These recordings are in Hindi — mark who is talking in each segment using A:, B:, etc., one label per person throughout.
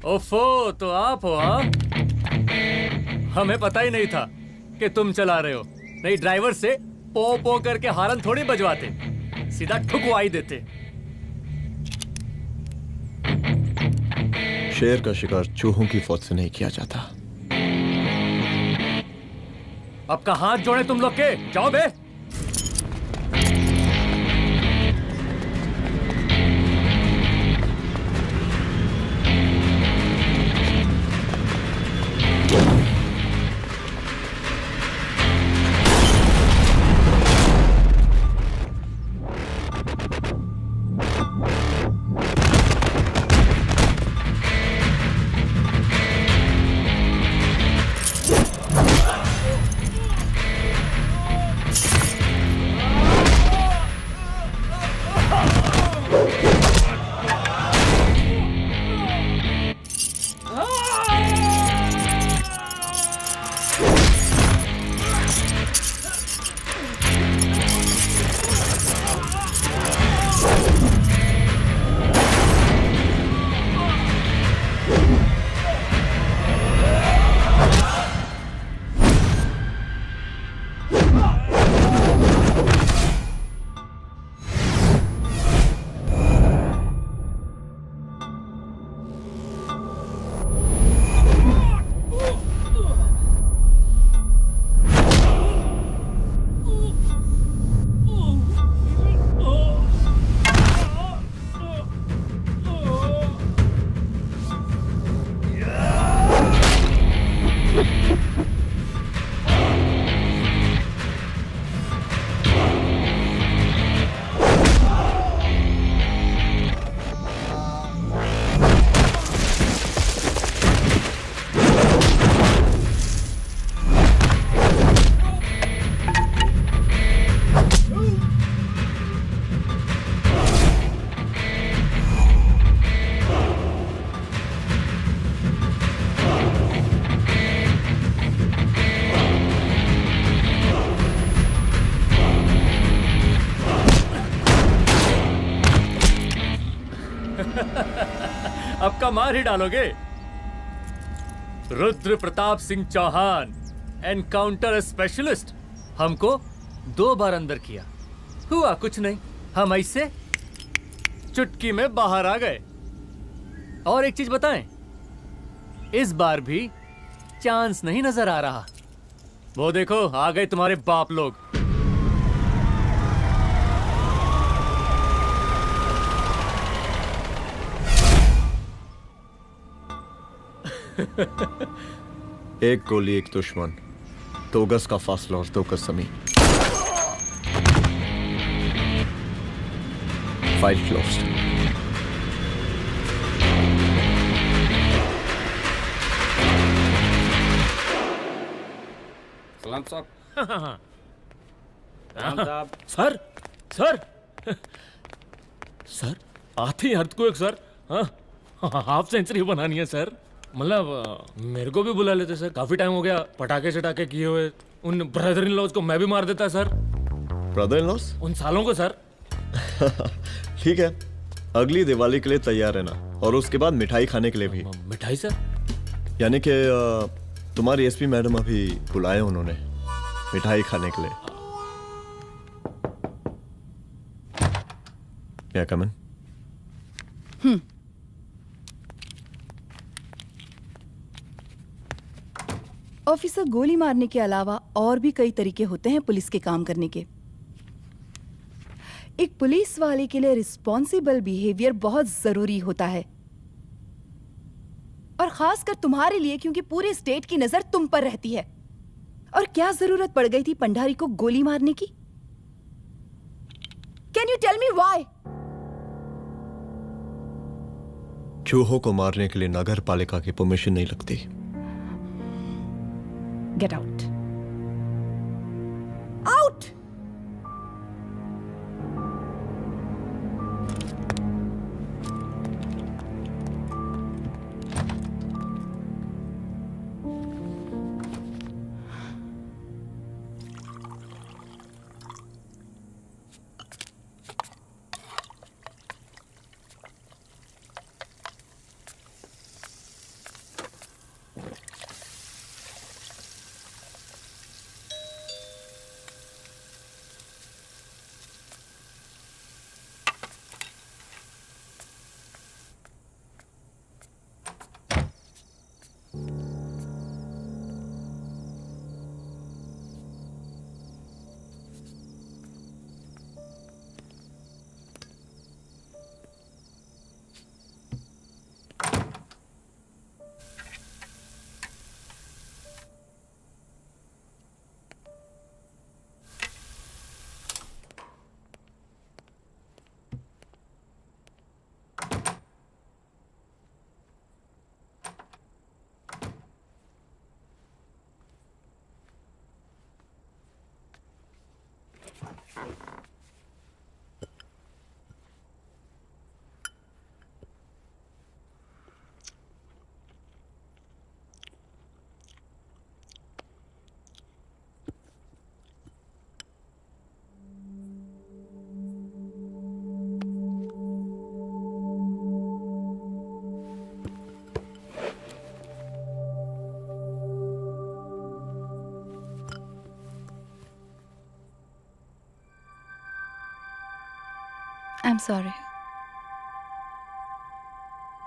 A: ओफो, तो आप हो हाँ? हमें पता ही नहीं था कि तुम चला रहे हो। नहीं, ड्राइवर से पो पो करके हारन थोड़ी बजवाते, सीधा ठुकवाई देते।
B: शेर का शिकार चूहों की फौज से नहीं किया जाता।
A: अब का हाथ जोड़े तुम लोग के, जाओ बे। अब का मार ही डालोगे। Rudra Pratap Singh Chauhan, encounter specialist. हमको 2 बार अंदर किया, हुआ कुछ नहीं। हम ऐसे चुटकी में बाहर आ गए। और एक चीज बताएं, इस बार भी चांस नहीं नजर आ रहा। वो देखो, आ गए तुम्हारे बाप लोग।
B: एक गोली एक दुश्मन, 2 गज का फासला और 2 गज जमीन। File closed.
C: सलाम साहब।
D: सलाम साहब। सर सर सर आते ही अर्थक्वेक सर। हाँ, हाफ सेंचुरी बनानी है सर। मतलब मेरे को भी बुला लेते सर, काफी टाइम हो गया पटाखे शटाखे किए हुए। उन ब्रदर इन लॉज को मैं भी मार देता सर।
B: Brother in loss?
D: उन सालों को सर।
B: ठीक है, अगली दिवाली के लिए तैयार रहना, और उसके बाद मिठाई खाने के लिए भी।
D: मिठाई सर?
B: यानी कि तुम्हारी एसपी मैडम अभी बुलाए उन्होंने मिठाई खाने के लिए। क्या कमन?
E: ऑफिसर, गोली मारने के अलावा और भी कई तरीके होते हैं पुलिस के काम करने के। एक पुलिस वाले के लिए रिस्पॉन्सिबल बिहेवियर बहुत जरूरी होता है, और खासकर तुम्हारे लिए, क्योंकि पूरे स्टेट की नजर तुम पर रहती है। और क्या जरूरत पड़ गई थी पंडारी को गोली मारने की? Can you tell me why?
B: चूहों को मारने के लिए नगर पालिका की परमिशन नहीं लगती।
E: Get out. Out! I'm sorry.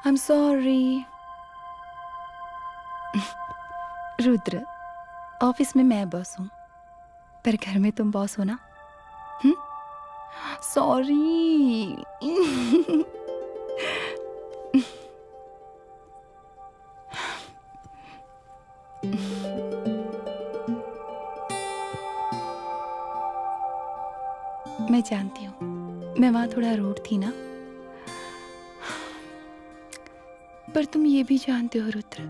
E: I'm sorry. Rudra, office में मैं बॉस हूँ, पर घर में तुम बॉस हो ना? सॉरी. मैं जानती हूँ, मैं वहां थोड़ा रूड थी ना, पर तुम ये भी जानते हो रुद्र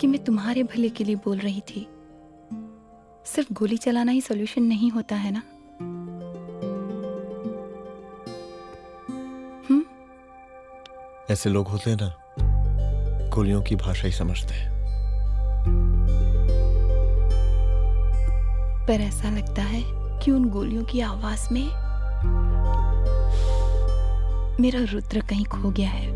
E: कि मैं तुम्हारे भले के लिए बोल रही थी. सिर्फ गोली चलाना ही सॉल्यूशन नहीं होता है ना.
B: ऐसे लोग होते हैं ना, गोलियों की भाषा ही समझते हैं.
E: पर ऐसा लगता है कि उन गोलियों की आवाज में मेरा रुद्र कहीं खो गया है.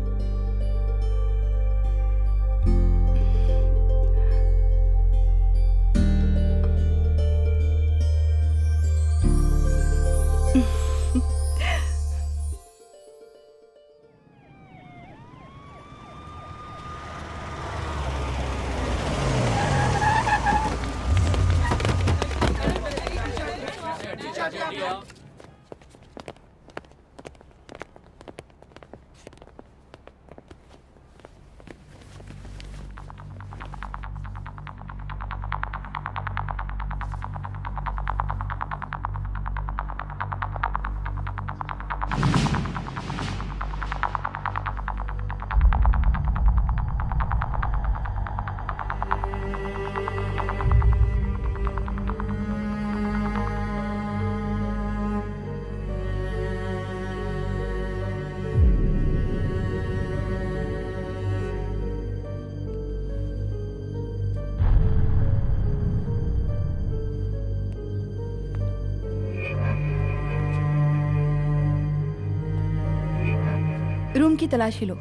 E: रूम की तलाशी लो.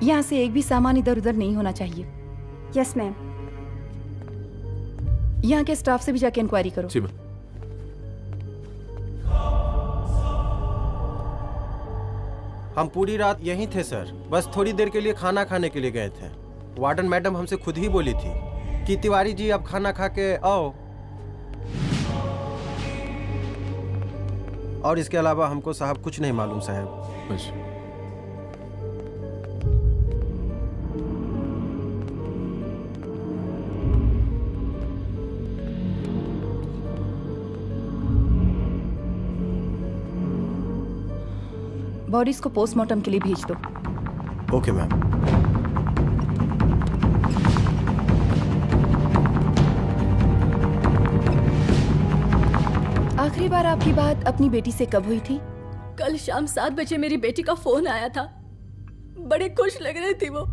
E: यहाँ से एक भी सामान इधर उधर नहीं होना चाहिए.
C: Yes ma'am.
E: यहाँ के स्टाफ से भी जाके इंक्वायरी करो.
F: जी मैम.
G: हम पूरी रात यहीं थे सर, बस थोड़ी देर के लिए खाना खाने के लिए गए थे. वार्डन मैडम हमसे खुद ही बोली थी कि तिवारी जी अब खाना खा के आओ, और इसके अलावा हमको साहब कुछ नहीं मालूम साहब.
F: अच्छा.
E: बॉडीज को पोस्टमार्टम के लिए भेज दो.
G: Okay ma'am.
E: आखिरी बार आपकी बात अपनी बेटी से कब हुई थी?
C: कल शाम 7 बजे मेरी बेटी का फोन आया था. बड़ी खुश लग रही थी वो.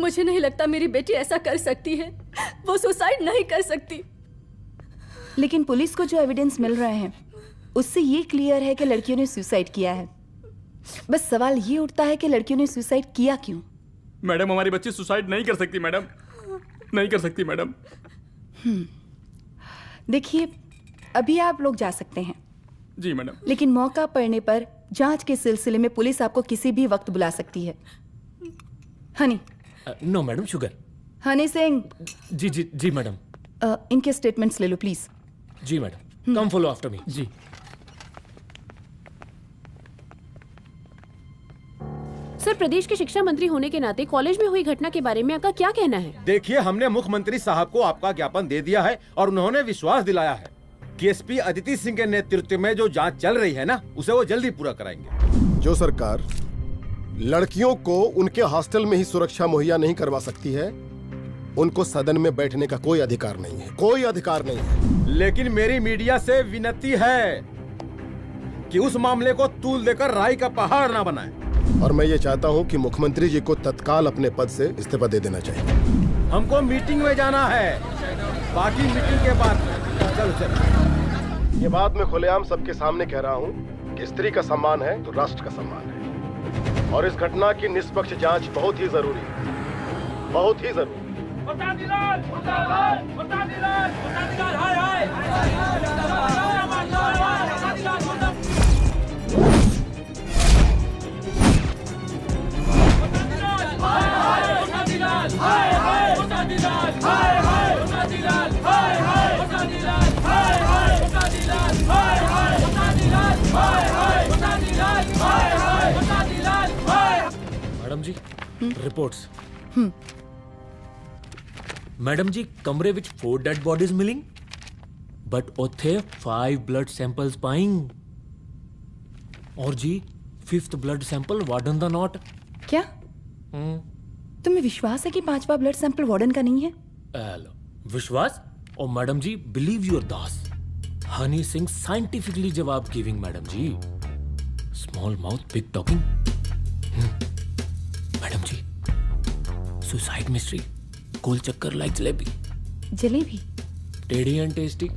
C: मुझे नहीं लगता मेरी बेटी ऐसा कर सकती है. वो सुसाइड नहीं कर सकती.
E: लेकिन पुलिस को जो एविडेंस मिल रहे हैं उससे ये क्लियर है कि लड़कियों ने सुसाइड किया है. बस सवाल ये उठता है कि लड़कियों ने सुसाइड किया क्यों?
F: मैडम, हमारी बच्ची सुसाइड नहीं कर सकती मैडम, नहीं कर सकती मैडम.
E: देखिए, अभी आप लोग जा सकते हैं.
F: जी मैडम.
E: लेकिन मौका पड़ने पर जांच के सिलसिले में पुलिस आपको किसी भी वक्त बुला सकती है. Honey.
D: No madam, sugar.
E: Honey Singh.
D: जी जी जी मैडम.
E: इनके स्टेटमेंट्स ले लो प्लीज.
D: जी madam. Come follow after me. जी.
H: सर, प्रदेश के शिक्षा मंत्री होने के नाते कॉलेज में हुई घटना के बारे में आपका क्या कहना है?
I: देखिए, हमने मुख्यमंत्री साहब को आपका ज्ञापन दे दिया है और उन्होंने विश्वास दिलाया है कि एसपी अदिति सिंह के नेतृत्व में जो जांच चल रही है ना, उसे वो जल्दी पूरा कराएंगे.
J: जो सरकार लड़कियों को उनके हॉस्टल में ही सुरक्षा मुहैया नहीं करवा सकती है, उनको सदन में बैठने का कोई अधिकार नहीं है. कोई अधिकार नहीं है.
I: लेकिन मेरी मीडिया से विनती है कि उस मामले को तूल देकर राई का पहाड़ ना बनाए.
J: और मैं ये चाहता हूँ कि मुख्यमंत्री जी को तत्काल अपने पद से इस्तीफा दे देना चाहिए.
I: हमको मीटिंग में जाना है, बाकी मीटिंग के बाद. चलो चलो.
J: ये बात मैं खुलेआम सबके सामने कह रहा हूँ कि स्त्री का सम्मान है तो राष्ट्र का सम्मान है, और इस घटना की निष्पक्ष जांच बहुत ही जरूरी है, बहुत ही जरूरी.
D: रिपोर्ट्स मैडम जी कमरे विच 4 डेड बॉडीज मिलिंग बट ਉੱਥੇ 5 blood samples ਪਾਈਂਗ और जी 5th blood sample वार्डन दा नॉट
E: क्या तुम्हें विश्वास है कि 5वां ब्लड सैंपल वार्डन का नहीं है?
D: हेलो विश्वास और मैडम जी बिलीव योर दास हनी सिंह साइंटिफिकली जवाब giving madam ji small mouth big talking madam ji suicide mystery गोल चक्कर लाइक जलेबी
E: जलेबी
D: टेढ़ी एंड टेस्टी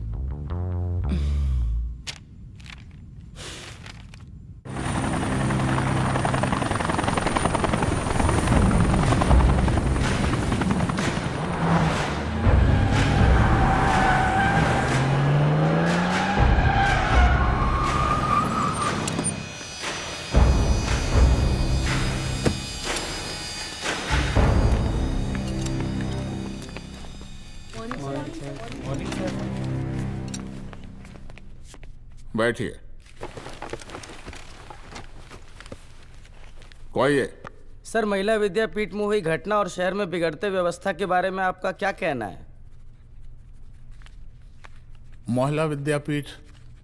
K: बैठिए कोई है?
L: सर महिला विद्यापीठ में हुई घटना और शहर में बिगड़ते व्यवस्था के बारे में आपका क्या कहना है?
K: महिला विद्यापीठ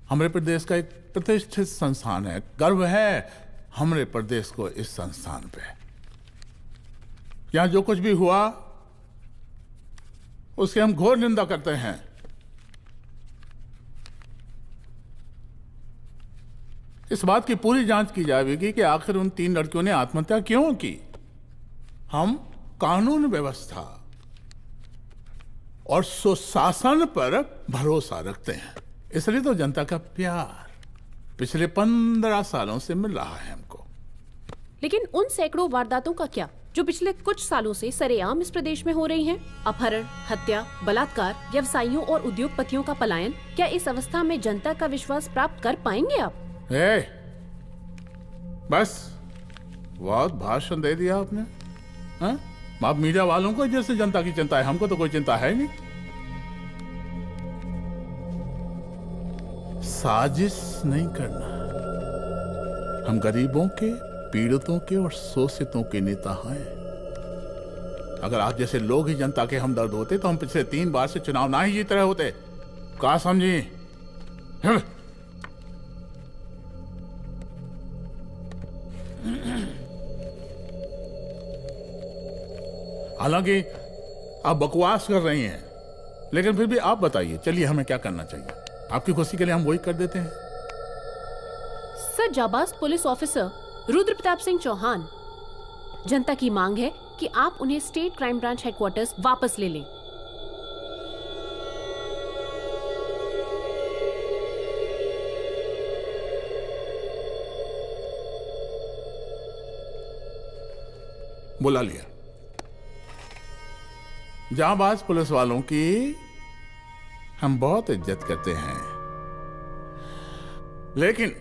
K: हमारे प्रदेश का एक प्रतिष्ठित संस्थान है। गर्व है हमारे प्रदेश को इस संस्थान पे। यहाँ जो कुछ भी हुआ उसकी हम घोर निंदा करते हैं। इस बात की पूरी जांच की जाएगी कि आखिर उन 3 लड़कियों ने आत्महत्या क्यों की। हम कानून व्यवस्था और सुशासन पर भरोसा रखते हैं, इसलिए तो जनता का प्यार पिछले 15 सालों से मिल रहा है हमको।
H: लेकिन उन सैकड़ों वारदातों का क्या जो पिछले कुछ सालों से सरेआम इस प्रदेश में हो रही हैं? अपहरण, हत्या, बलात्कार, व्यवसायियों और उद्योगपतियों का पलायन। क्या इस अवस्था में जनता का विश्वास प्राप्त कर पाएंगे आप?
K: बस बहुत भाषण दे दिया आपने। हाँ? आप मीडिया वालों को जैसे जनता की चिंता है, हमको तो कोई चिंता है नहीं। साजिश नहीं करना। हम गरीबों के, पीड़ितों के और शोषितों के नेता हैं। अगर आप जैसे लोग ही जनता के हमदर्द होते तो हम पिछले 3 बार से चुनाव ना ही जीत रहे होते। क्या समझी? हालांकि आप बकवास कर रही हैं, लेकिन फिर भी आप बताइए, चलिए हमें क्या करना चाहिए? आपकी खुशी के लिए हम वही कर देते हैं।
H: सर, जाबाज पुलिस ऑफिसर रुद्र प्रताप सिंह चौहान, जनता की मांग है कि आप उन्हें स्टेट क्राइम ब्रांच हेडक्वार्टर्स वापस ले लें।
K: बुला लिया। जाबाज पुलिस वालों की हम बहुत इज्जत करते हैं, लेकिन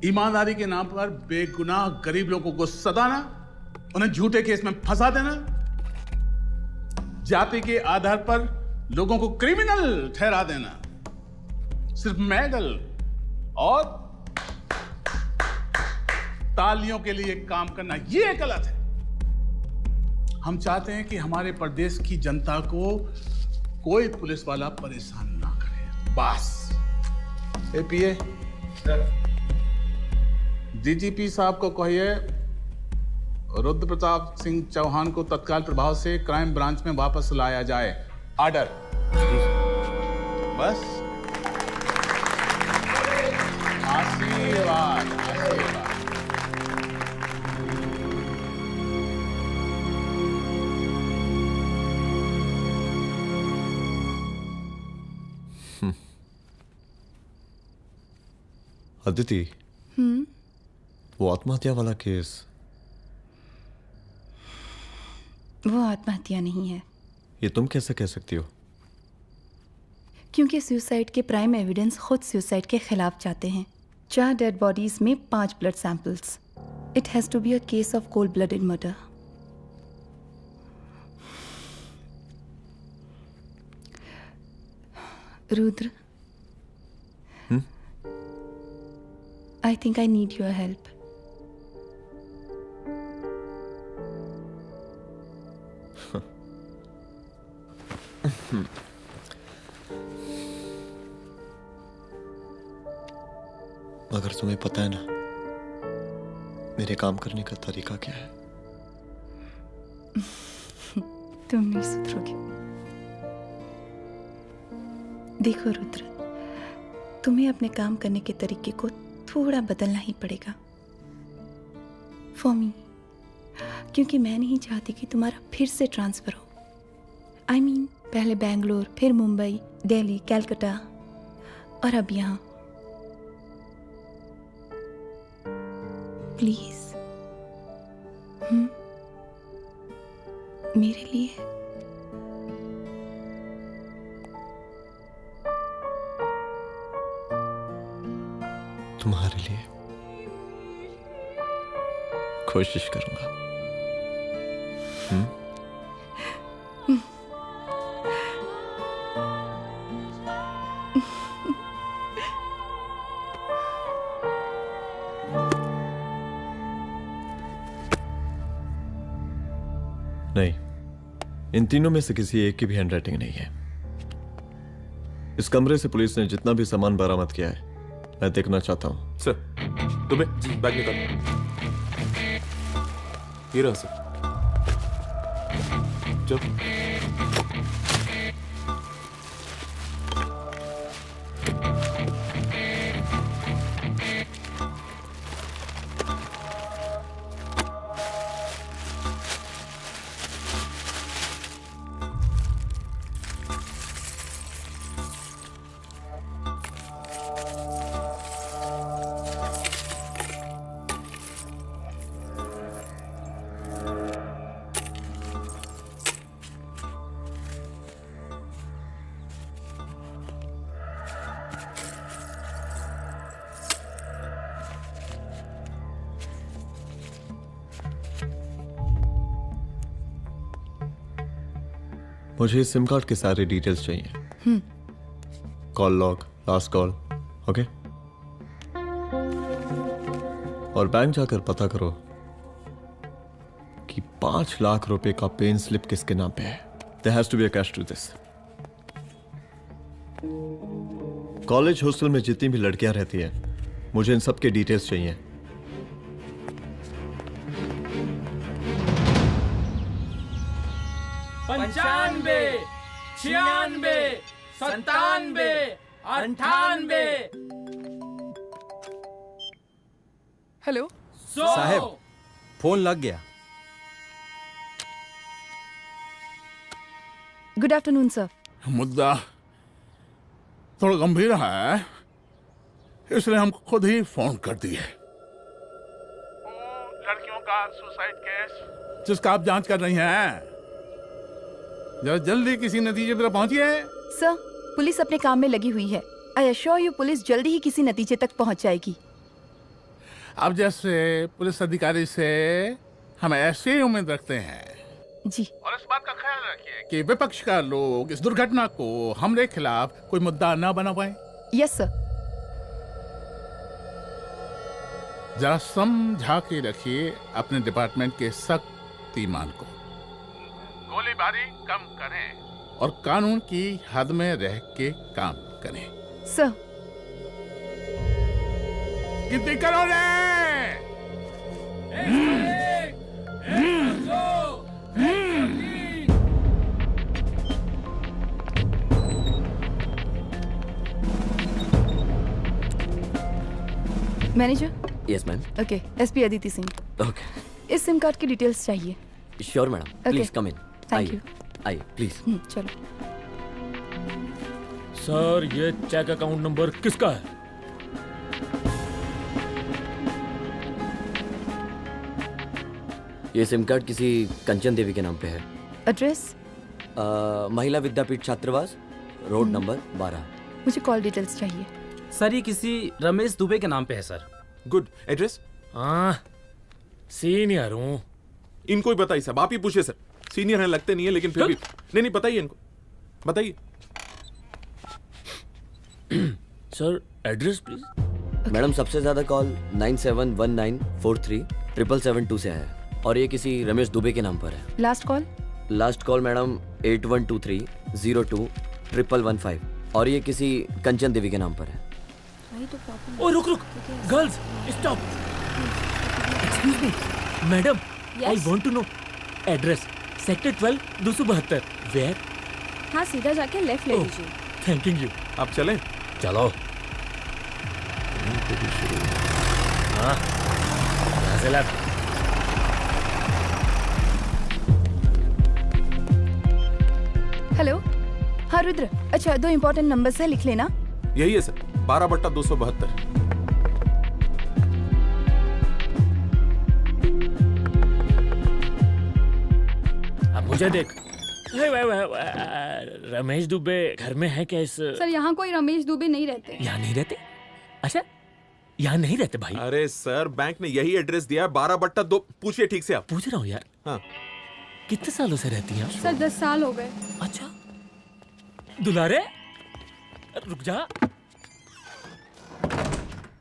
K: ईमानदारी के नाम पर बेगुनाह गरीब लोगों को सताना, उन्हें झूठे केस में फंसा देना, जाति के आधार पर लोगों को क्रिमिनल ठहरा देना, सिर्फ मेडल और तालियों के लिए काम करना, ये गलत है। हम चाहते हैं कि हमारे प्रदेश की जनता को कोई पुलिस वाला परेशान ना करे, बस। एपीए डीजीपी साहब को कहिए रुद्र प्रताप सिंह चौहान को तत्काल प्रभाव से क्राइम ब्रांच में वापस लाया जाए। ऑर्डर। बस। आशीर्वाद, आशीर्वाद।
B: अदिति, वो आत्महत्या वाला केस,
E: वो आत्महत्या नहीं है।
B: ये तुम कैसे कह सकती हो?
E: क्योंकि सुसाइड के प्राइम एविडेंस खुद सुसाइड के खिलाफ जाते हैं। 4 डेड बॉडीज में 5 blood samples. It has to be a case of cold blooded murder. Rudra, I think I need your help.
B: मगर तुम्हें पता है ना मेरे काम करने का तरीका क्या है?
E: तुम नहीं सुधरोगे। देखो रुद्र, तुम्हें अपने काम करने के तरीके को थोड़ा बदलना ही पड़ेगा फॉर मी, क्योंकि मैं नहीं चाहती कि तुम्हारा फिर से ट्रांसफर हो। आई मीन पहले बेंगलोर, फिर मुंबई, दिल्ली, कलकत्ता और अब यहाँ। प्लीज मेरे लिए।
B: तुम्हारे लिए कोशिश करूंगा। नहीं, इन तीनों में से किसी एक की भी हैंडराइटिंग नहीं है। इस कमरे से पुलिस ने जितना भी सामान बरामद किया है मैं देखना चाहता हूं।
F: सर, तुम्हें बैग निकाल। ये रहा सर। चल।
B: मुझे सिम कार्ड के सारे डिटेल्स चाहिए। Call log, last call, okay? और बैंक जाकर पता करो कि 5 लाख रुपए का पेन स्लिप किसके नाम पे है। There has to be a cash to this. College hostel में जितनी भी लड़कियां रहती हैं, मुझे इन सब के डिटेल्स चाहिए।
D: पंचानबे, 96, 97, 98।
M: हेलो
G: साहब, फोन लग गया।
E: Good afternoon sir.
K: मुद्दा थोड़ा गंभीर है, इसलिए हम खुद ही फोन कर दिए। लड़कियों का सुसाइड केस जिसका आप जांच कर रही हैं, जरा जल्दी किसी नतीजे पर पहुंचिए।
E: सर, पुलिस अपने काम में लगी हुई है। आई एश्योर यू पुलिस जल्दी ही किसी नतीजे तक पहुंच जाएगी।
K: आप जैसे पुलिस अधिकारी से हम ऐसे ही उम्मीद रखते हैं
E: जी।
K: और इस बात का ख्याल रखिए कि विपक्ष का लोग इस दुर्घटना को हमारे खिलाफ कोई मुद्दा ना बना पाए।
E: Yes sir.
K: जरा समझा के रखिए अपने डिपार्टमेंट के शक्तिमान को। गोलीबारी कम करें और कानून की हद में रह के काम करें।
E: सर।
K: कितनी करोगे?
E: Manager.
N: Yes ma'am.
E: Okay, SP Aditi Singh.
N: Okay.
E: इस सिम कार्ड की डिटेल्स चाहिए।
N: Sure madam, please come in.
E: Thank you.
N: आइए प्लीज।
E: चलो।
D: सर, ये चेक अकाउंट नंबर किसका है?
N: ये सिम कार्ड किसी कंचन देवी के नाम पे है।
E: एड्रेस?
N: महिला विद्यापीठ छात्रावास, रोड नंबर 12।
E: मुझे कॉल डिटेल्स चाहिए।
L: सर, ये किसी रमेश दुबे के नाम पे है सर।
F: गुड। एड्रेस?
D: हाँ, सीनियर हूँ।
F: इनको ही बताइए साहब, आप ही पूछिए सर। सीनियर हैं लगते नहीं है, लेकिन फिर भी नहीं बताइए इनको, बताइए।
D: Sir, address please.
N: मैडम, सबसे ज्यादा कॉल 9719437772 से है और ये किसी रमेश दुबे के नाम पर है।
E: Last call?
N: Last call madam 8123 02-11115 और ये किसी कंचन देवी के नाम पर है।
D: ओ रुक रुक, girls stop. Excuse me madam, I want to know address. Sector 12 272 where?
C: हाँ, सीधा जाके लेफ्ट ले लीजिए।
D: Thank you.
F: आप चलें?
D: चलो। हाँ, यहाँ से लेफ्ट।
E: हेलो। हाँ रुद्र, अच्छा 2 इम्पोर्टेंट नंबर्स है, लिख लेना।
F: यही है सर, 12/272।
D: अब मुझे देख। रमेश दुबे घर में है क्या? इस
C: सर यहाँ कोई रमेश दुबे नहीं रहते।
D: यहाँ नहीं रहते? अच्छा, यहाँ नहीं रहते भाई?
F: अरे सर, बैंक ने यही एड्रेस दिया है, 12/2। पूछिए ठीक से आप।
D: पूछ रहा हूँ यार।
F: हाँ।
D: कितने सालों से रहती हैं?
C: सर 10 साल हो गए।
D: अच्छा, दुलारे रुक जा।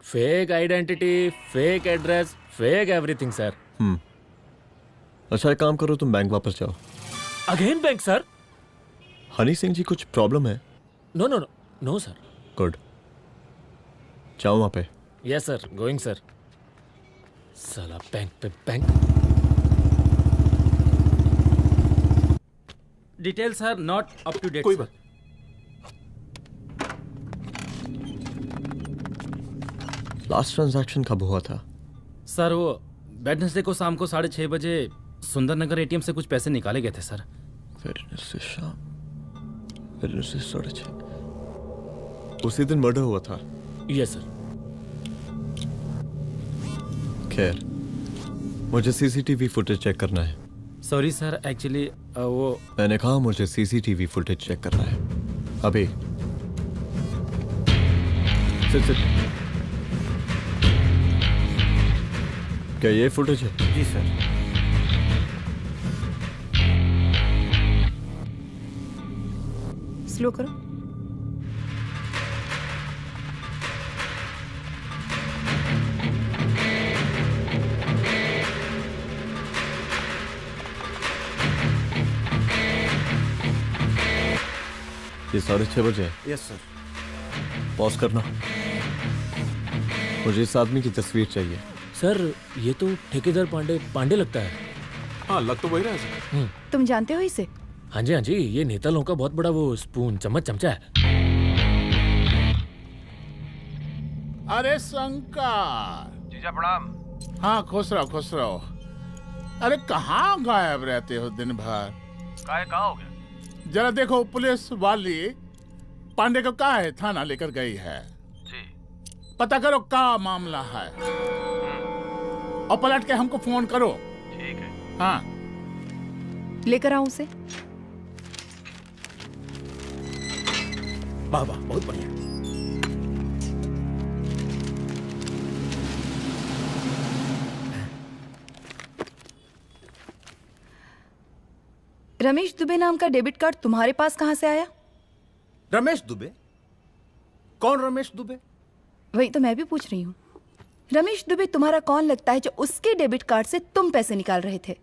D: Fake identity, fake address, fake everything sir.
B: अच्छा, एक काम करो, तुम बैंक वापस जाओ।
D: Again bank sir?
B: Honey Singh ji, कुछ प्रॉब्लम है?
D: No no no no sir.
B: Good, जाओ वहां पे।
D: Yes sir, going sir. साला बैंक पे bank.
L: Details are not up to date.
F: कोई बात।
B: लास्ट ट्रांजैक्शन कब हुआ था?
L: सर वो वेडनेसडे को शाम को 6:30 बजे सुंदरनगर एटीएम से कुछ पैसे निकाले गए थे सर।
B: वेडनेसडे शाम, वेडनेसडे 6:30। उसी दिन मर्डर हुआ था?
D: Yes sir.
B: खैर, मुझे सीसीटीवी फुटेज चेक करना है।
L: सॉरी सर, एक्चुअली वो
B: मैंने कहा मुझे सीसीटीवी फुटेज चेक करना है अभी। सिट। क्या ये फुटेज है?
G: जी सर।
E: स्लो करो।
B: ये 6:30 बजे है।
G: Yes sir.
B: पॉज करना। मुझे इस आदमी की तस्वीर चाहिए।
D: सर ये तो ठेकेदार पांडे लगता है।
F: हाँ, लग तो वही रहा है सर।
E: तुम जानते हो इसे?
D: हाँ जी, ये नेता लोगों का बहुत बड़ा वो स्पून चमचा है।
K: अरे शंकर।
O: जीजा प्रणाम।
K: हाँ, खुश रहो। अरे कहाँ गायब रहते हो दिन भर?
O: कहाँ हो गया?
K: जरा देखो, पुलिस वाली पांडे को कहा है थाना लेकर गई है।
O: जी।
K: पता करो क्या मामला है और पलट के हमको फोन करो।
O: ठीक है।
K: हाँ,
E: लेकर आओ उसे।
I: वाह वाह, बहुत बढ़िया।
E: रमेश दुबे नाम का डेबिट कार्ड तुम्हारे पास कहां से आया?
I: रमेश दुबे? कौन रमेश दुबे?
E: वही तो मैं भी पूछ रही हूँ। रमेश दुबे तुम्हारा कौन लगता है जो उसके डेबिट कार्ड से तुम पैसे निकाल रहे थे?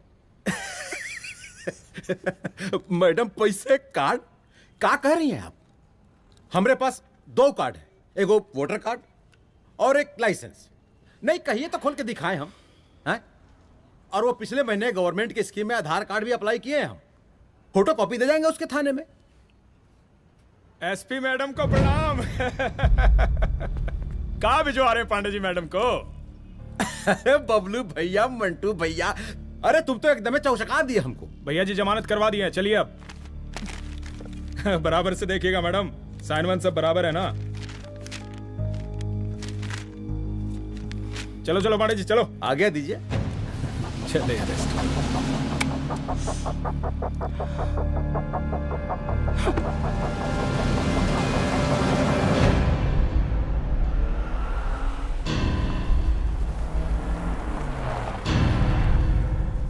I: मैडम, पैसे कार्ड क्या कह रही हैं आप? हमारे पास 2 कार्ड है, एक वो वोटर कार्ड और एक लाइसेंस। नहीं कहिए तो खोल के दिखाएं हम हैं? और वो पिछले महीने गवर्नमेंट की स्कीम में आधार कार्ड भी अप्लाई किए हैं हम। फोटो कॉपी दे जाएंगे उसके थाने में।
P: एसपी मैडम को प्रणाम। कहाँ भिजवा रहे हैं पांडे जी मैडम को?
I: अरे बबलू भैया, मंटू भैया, अरे तुम तो एकदम चौंका दिए हमको।
P: भैया जी जमानत करवा दिए हैं, चलिए अब। बराबर से देखिएगा मैडम, साइन वन सब बराबर है ना? चलो चलो पांडे जी चलो।
I: आगे दीजिए।
P: चले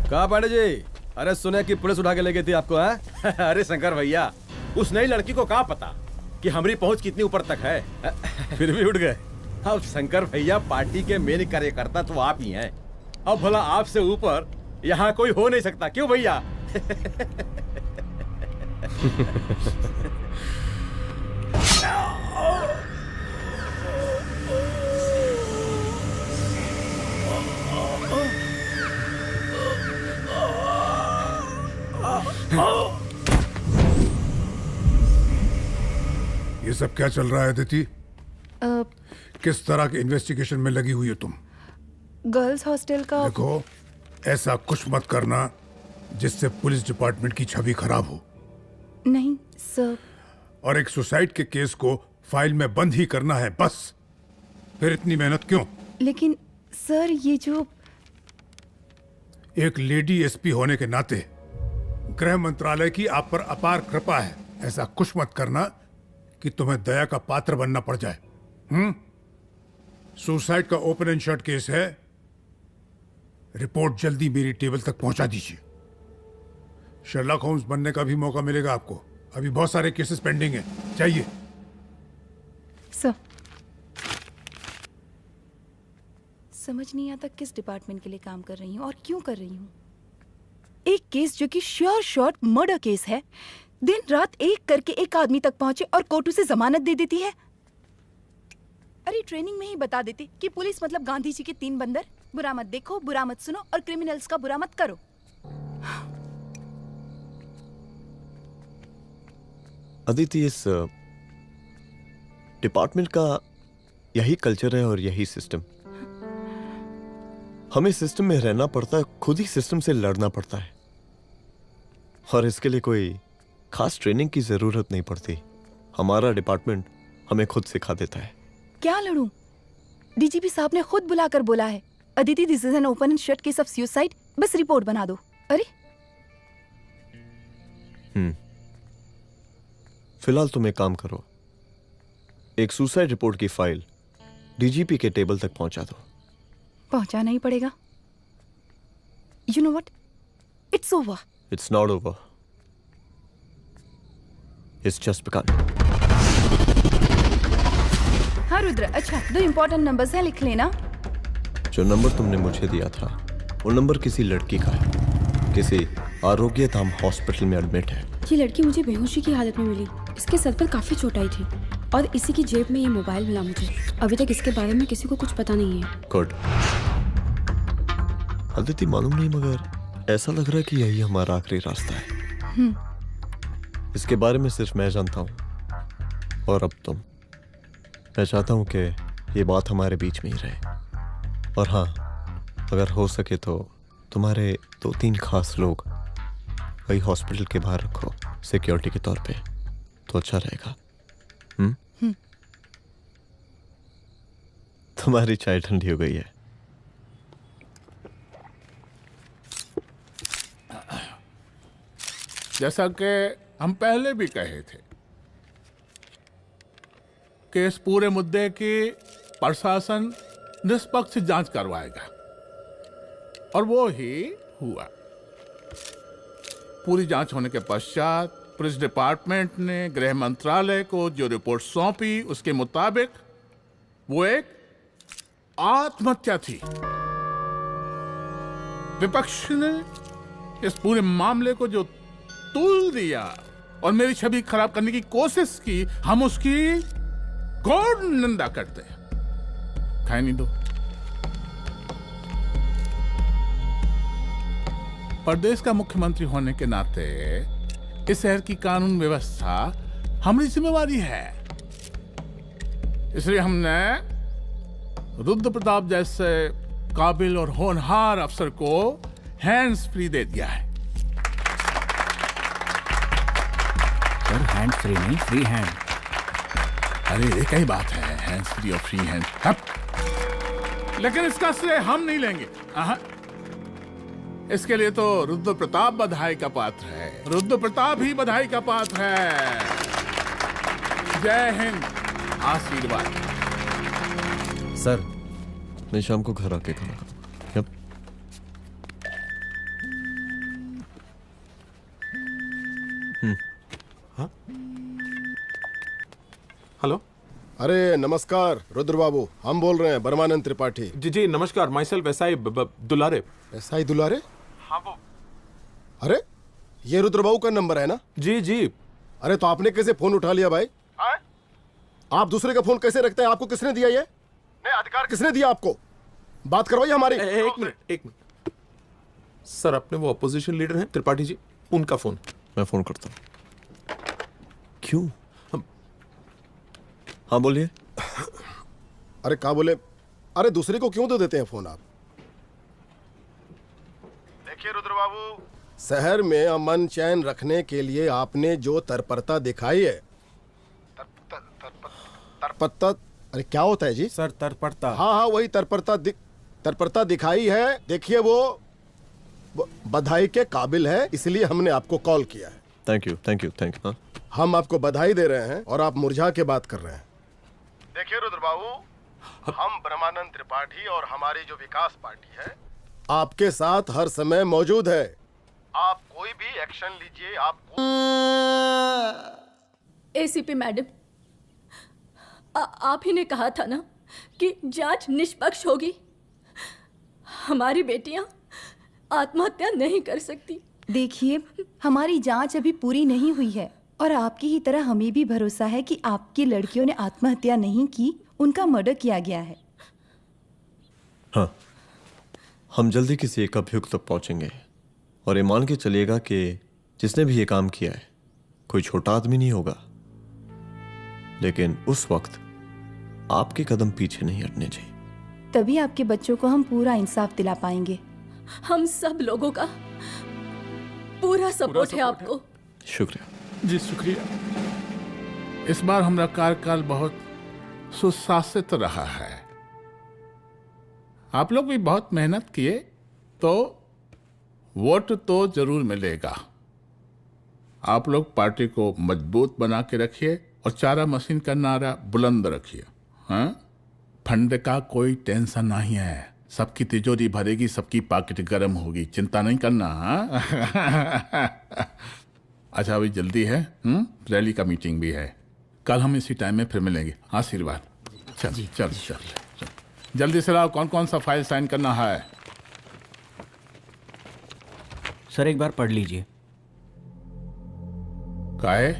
I: कहा पांडे जी? अरे सुने कि पुलिस उठा के ले गई थी आपको है? अरे शंकर भैया, उस नई लड़की को क्या पता कि हमारी पहुंच कितनी ऊपर तक है। फिर भी उठ गए। अब शंकर भैया, पार्टी के मेन कार्यकर्ता तो आप ही हैं। अब भला आपसे ऊपर यहाँ कोई हो नहीं सकता, क्यों भैया?
O: ये सब क्या चल रहा है अदिति? किस तरह के इन्वेस्टिगेशन में लगी हुई हो तुम?
E: गर्ल्स हॉस्टल का
O: देखो, ऐसा कुछ मत करना जिससे पुलिस डिपार्टमेंट की छवि खराब हो।
E: नहीं सर।
O: और एक सुसाइड के केस को फाइल में बंद ही करना है बस। फिर इतनी मेहनत क्यों?
E: लेकिन सर ये जो
O: एक लेडी एसपी होने के नाते गृह मंत्रालय की आप पर अपार कृपा है। ऐसा कुछ मत करना कि तुम्हें दया का पात्र बनना पड़ जाए। सुसाइड का ओपन एंड शट केस है। रिपोर्ट जल्दी मेरी टेबल तक पहुंचा दीजिए। शर्लॉक होम्स बनने का भी मौका मिलेगा आपको। अभी बहुत सारे केसेस पेंडिंग हैं। चाहिए
E: सर। समझ नहीं आता किस डिपार्टमेंट के लिए काम कर रही हूँ और क्यों कर रही हूँ। एक केस जो कि श्योर शॉट मर्डर केस है, दिन रात एक करके एक आदमी तक पहुंचे और कोर्ट उसे जमानत दे देती है। अरे ट्रेनिंग में ही बता देती कि पुलिस मतलब गांधी जी के 3 बंदर, बुरा मत देखो, बुरा मत सुनो और क्रिमिनल्स का बुरा मत करो।
B: अदिति, इस डिपार्टमेंट का यही कल्चर है और यही सिस्टम। हमें सिस्टम में रहना पड़ता है, खुद ही सिस्टम से लड़ना पड़ता है, और इसके लिए कोई खास ट्रेनिंग की जरूरत नहीं पड़ती। हमारा डिपार्टमेंट हमें खुद सिखा देता है।
E: क्या लड़ूं? डीजीपी साहब ने खुद बुलाकर बोला है, Aditi this is an open and shut case of suicide, बस रिपोर्ट बना दो। अरे
B: फिलहाल तुम एक काम करो, एक सुसाइड रिपोर्ट की फाइल डीजीपी के टेबल तक पहुंचा दो।
E: पहुंचाना ही पड़ेगा। You know what, it's over.
B: It's not over, it's just begun.
E: हाँ रुद्र, अच्छा 2 इंपॉर्टेंट नंबर्स हैं, लिख लेना।
B: जो नंबर तुमने मुझे दिया था वो नंबर किसी लड़की का है, किसी आरोग्य धाम हॉस्पिटल में एडमिट है।
Q: ये लड़की मुझे बेहोशी की हालत में मिली। इसके सर पर काफी चोट आई थी और इसी की जेब में ये मोबाइल मिला मुझे। अभी तक इसके बारे में किसी को कुछ पता नहीं है।
B: गुड। अदिति, मालूम नहीं मगर ऐसा लग रहा है कि यही हमारा आखिरी रास्ता है। इसके बारे में सिर्फ मैं जानता हूँ और अब तुम। मैं चाहता हूँ कि ये बात हमारे बीच में ही रहे। और हाँ, अगर हो सके तो तुम्हारे 2-3 खास लोग वही हॉस्पिटल के बाहर रखो सिक्योरिटी के तौर पे, तो अच्छा रहेगा। तुम्हारी चाय ठंडी हो गई है।
K: जैसा कि हम पहले भी कहे थे कि इस पूरे मुद्दे की प्रशासन निष्पक्ष जांच करवाएगा, और वो ही हुआ। पूरी जांच होने के पश्चात पुलिस डिपार्टमेंट ने गृह मंत्रालय को जो रिपोर्ट सौंपी उसके मुताबिक वो एक आत्महत्या थी। विपक्ष ने इस पूरे मामले को जो तूल दिया और मेरी छवि खराब करने की कोशिश की, हम उसकी घोर निंदा करते हैं। खाए नहीं दो। प्रदेश का मुख्यमंत्री होने के नाते इस शहर की कानून व्यवस्था हमारी जिम्मेवारी है। इसलिए हमने रुद्र प्रताप जैसे काबिल और होनहार अफसर को हैंड्स फ्री दे दिया है।
R: सर, हैंड फ्री नहीं, फ्री हैंड।
K: अरे एक ही बात है, हैंड्स फ्री और फ्री हैंड। लेकिन इसका श्रेय हम नहीं लेंगे। इसके लिए तो रुद्र प्रताप बधाई का पात्र है। रुद्र प्रताप ही बधाई का पात्र है। जय हिंद। आशीर्वाद।
B: सर, मैं शाम को घर आके खाना खाऊंगा।
F: हेलो।
J: अरे नमस्कार रुद्र बाबू, हम बोल रहे हैं परमानंद त्रिपाठी।
F: जी जी नमस्कार। My self SI Dulare.
J: SI दुलारे?
F: हाँ वो।
J: अरे ये रुद्र बाबू का नंबर है ना?
F: जी जी,
J: अरे तो आपने कैसे फोन उठा लिया भाई? आप दूसरे का फोन कैसे रखते हैं? आपको किसने दिया ये? नहीं, अधिकार किसने दिया आपको? बात करवाइए हमारी।
F: एक मिनट सर, अपने वो अपोजिशन लीडर हैं त्रिपाठी जी, उनका फोन।
B: मैं फोन करता हूँ। क्यों? हाँ बोलिए।
J: अरे क्या बोले? अरे दूसरे को क्यों दे देते हैं फोन आप? देखिए रुद्र बाबू, शहर में अमन चैन रखने के लिए आपने जो तत्परता दिखाई है, तत्परता, अरे क्या होता है जी?
G: सर तत्परता।
J: हाँ हाँ वही तत्परता दिखाई है। देखिए वो बधाई के काबिल है, इसलिए हमने आपको कॉल किया है।
B: Thank you. हाँ?
J: हम आपको बधाई दे रहे हैं और आप मुरझा के बात कर रहे हैं। देखिए रुद्र बाबू, हम ब्रह्मानंद त्रिपाठी और हमारी जो विकास पार्टी है आपके साथ हर समय मौजूद है। आप कोई भी एक्शन लीजिए। आप
C: एसीपी मैडम, आप ही ने कहा था ना कि जांच निष्पक्ष होगी। हमारी बेटियां आत्महत्या नहीं कर सकती।
E: देखिए, हमारी जांच अभी पूरी नहीं हुई है और आपकी ही तरह हमें भी भरोसा है कि आपकी लड़कियों ने आत्महत्या नहीं की, उनका मर्डर किया गया है।
B: हाँ, हम जल्दी किसी एक अभियुक्त तक पहुंचेंगे और ये मान के चलिएगा कि जिसने भी ये काम किया है कोई छोटा आदमी नहीं होगा, लेकिन उस वक्त आपके कदम पीछे नहीं हटने चाहिए।
E: तभी आपके बच्चों को हम पूरा इंसाफ दिला पाएंगे।
C: हम सब लोगों का पूरा सपोर्ट है आपको।
B: शुक्रिया
K: जी, शुक्रिया। इस बार हमारा कार्यकाल बहुत सुशासित रहा है। आप लोग भी बहुत मेहनत किए, तो वोट तो जरूर मिलेगा। आप लोग पार्टी को मजबूत बना के रखिए और चारा मशीन का नारा बुलंद रखिए। हाँ, फंड का कोई टेंशन नहीं है। सबकी तिजोरी भरेगी, सबकी पॉकेट गर्म होगी, चिंता नहीं करना। हाँ? अच्छा, अभी जल्दी है, रैली का मीटिंग भी है। कल हम इसी टाइम में फिर मिलेंगे। आशीर्वाद। चल जल्दी से लाओ, कौन कौन सा फाइल साइन करना है?
R: सर एक बार पढ़ लीजिए।
K: काहे?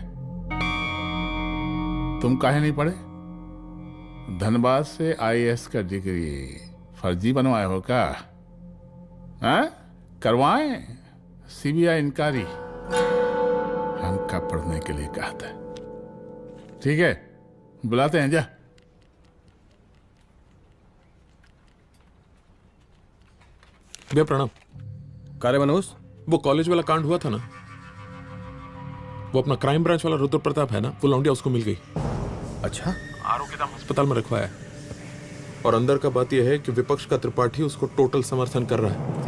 K: तुम काहे नहीं पढ़े? धनबाद से आईएएस का डिग्री फर्जी बनवाए हो क्या? हाँ? करवाएं सीबीआई इंक्वायरी। हमका पढ़ने के लिए कहा था। ठीक है, बुलाते हैं। जा।
F: भैया प्रणाम।
G: कार्य मनोज,
F: वो कॉलेज वाला कांड हुआ था ना, वो अपना क्राइम ब्रांच वाला रुद्र प्रताप है ना, वो लौंडिया उसको मिल गई।
G: अच्छा?
F: आरोग्यधाम अस्पताल में रखवाया है। और अंदर का बात यह है कि विपक्ष का त्रिपाठी उसको टोटल समर्थन कर रहा है।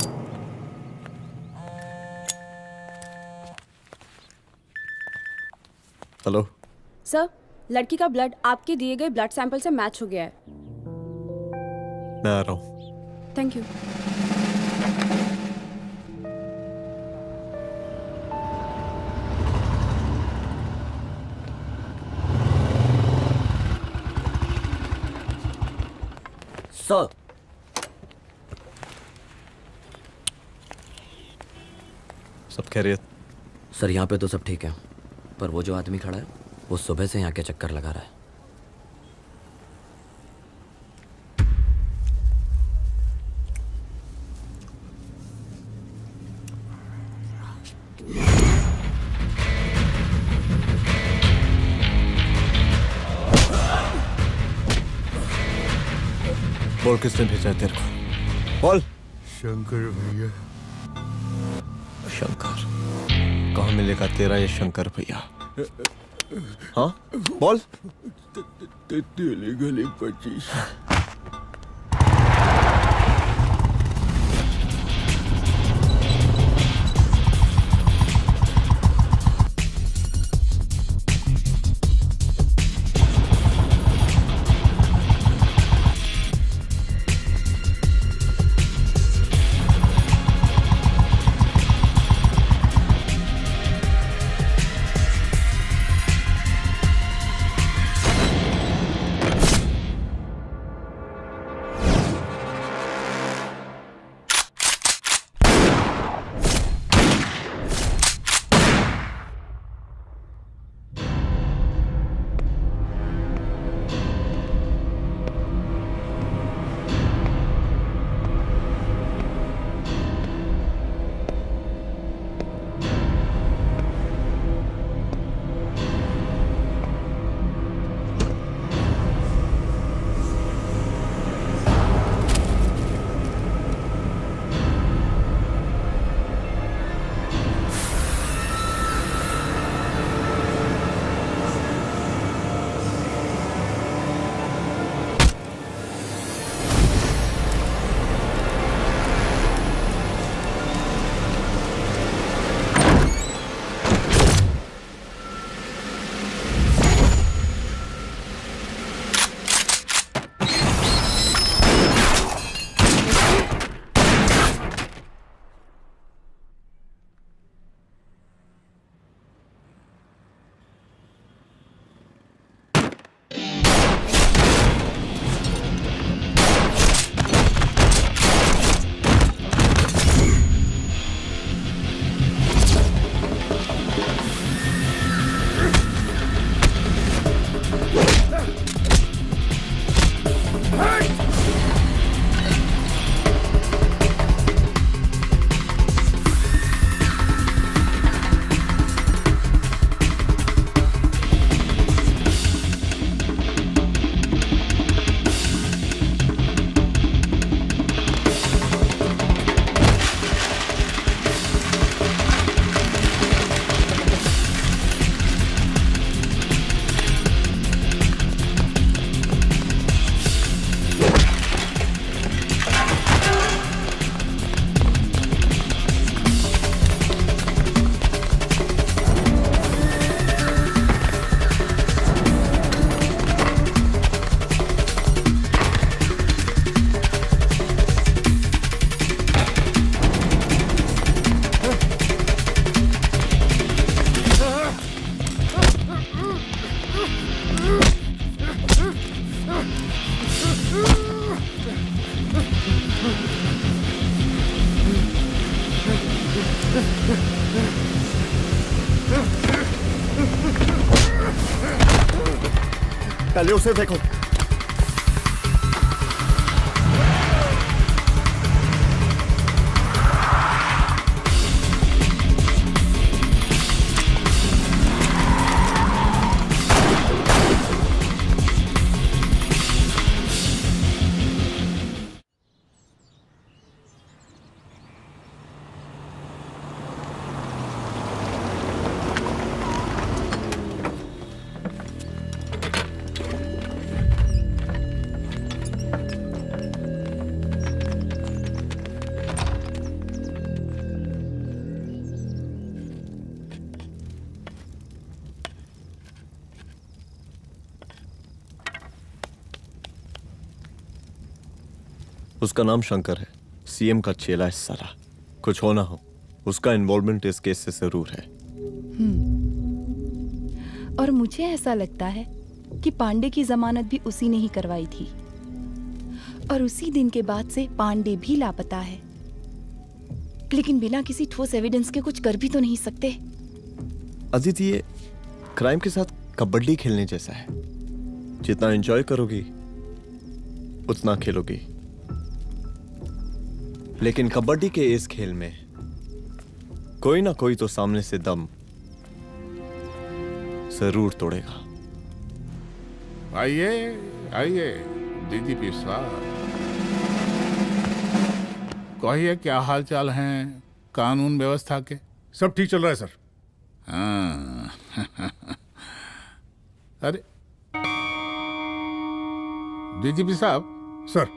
B: हेलो
Q: सर, लड़की का ब्लड आपके दिए गए ब्लड सैंपल से मैच हो गया है।
B: मैं आ रहा हूँ।
Q: Thank you.
N: सर,
B: सब खैरियत?
N: सर यहाँ पे तो सब ठीक है, पर वो जो आदमी खड़ा है वो सुबह से यहाँ के चक्कर लगा रहा है।
B: बोल, किसने भेजा है तेरे को? बोल।
O: शंकर भैया।
B: शंकर? कहाँ मिलेगा तेरा ये शंकर भैया? हाँ बोल।
O: गली 25।
B: पहले उसे देखो। उसका नाम शंकर है, सीएम का चेला है साला। कुछ हो ना हो, उसका इन्वॉल्वमेंट इस केस से जरूर है।
E: और मुझे ऐसा लगता है कि पांडे की जमानत भी उसी ने ही करवाई थी, और उसी दिन के बाद से पांडे भी लापता है। लेकिन बिना किसी ठोस एविडेंस के कुछ कर भी तो नहीं सकते।
B: अदिति, ये क्राइम के साथ कबड्डी खेलने जैसा है। जितना एंजॉय करोगी उतना खेलोगी, लेकिन कबड्डी के इस खेल में कोई ना कोई तो सामने से दम जरूर तोड़ेगा।
K: आइए आइए डीजीपी साहब, कहिए क्या हाल चाल हैं कानून व्यवस्था के?
O: सब ठीक चल रहा है सर।
K: हाँ। अरे डीजीपी साहब।
O: सर।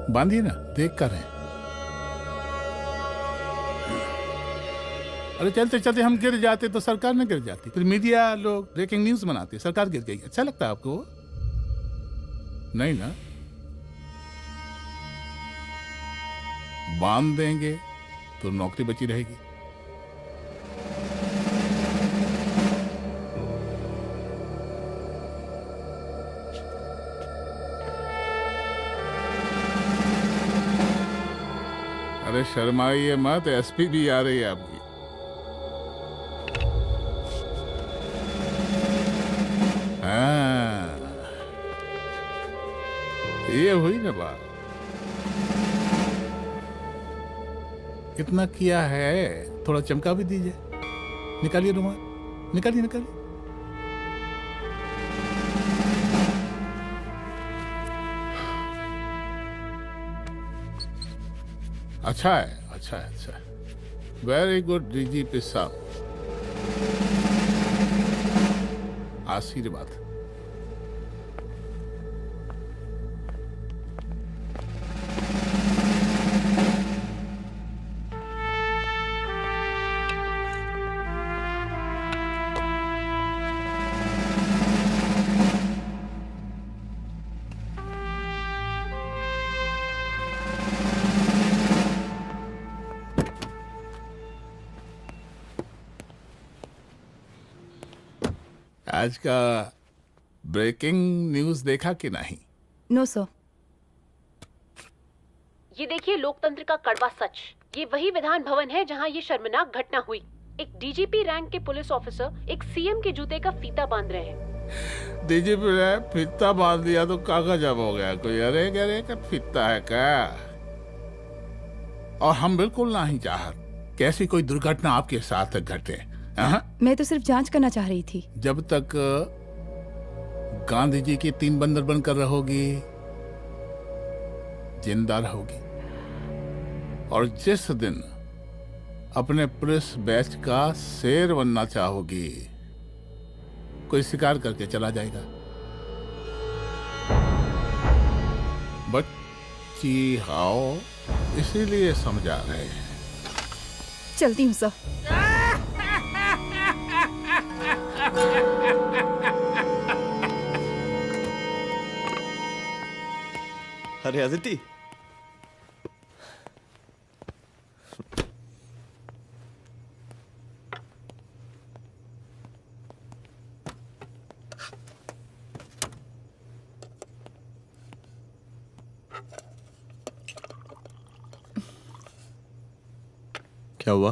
K: बांधिए ना, देख कर है। अरे चलते चलते हम गिर जाते तो सरकार न गिर जाती, फिर मीडिया लोग ब्रेकिंग न्यूज बनाते, सरकार गिर गई। अच्छा लगता है आपको? नहीं ना? बांध देंगे तो नौकरी बची रहेगी। अरे शर्माइए मत, एसपी भी आ रही है आपकी। हाँ, ये हुई ना बात। इतना किया है, थोड़ा चमका भी दीजिए। निकालिए रुमाल, निकालिए निकालिए। अच्छा है, अच्छा है, अच्छा है। वेरी गुड डीजीपी साहब, आशीर्वाद। आज का ब्रेकिंग न्यूज देखा कि नहीं?
E: No sir.
H: ये देखिए लोकतंत्र का कड़वा सच। ये वही विधान भवन है जहां ये शर्मनाक घटना हुई। एक डीजीपी रैंक के पुलिस ऑफिसर एक सीएम के जूते का फीता बांध रहे हैं।
K: डीजीपी ने फीता बांध दिया तो कागज अब हो गया कोई? अरे अरे का फीता है क्या? और हम बिल्कुल नहीं चाहते कि ऐसी कोई दुर्घटना आपके साथ घटे।
E: मैं तो सिर्फ जांच करना चाह रही थी।
K: जब तक गांधी जी की 3 बंदर बनकर रहोगी, जिंदा रहोगी। और जिस दिन अपने पुलिस बैच का शेर बनना चाहोगी, कोई शिकार करके चला जाएगा। बच्ची हाओ, इसीलिए समझा रहे हैं।
E: चलती हूँ सर।
B: अरे अदिति, क्या हुआ?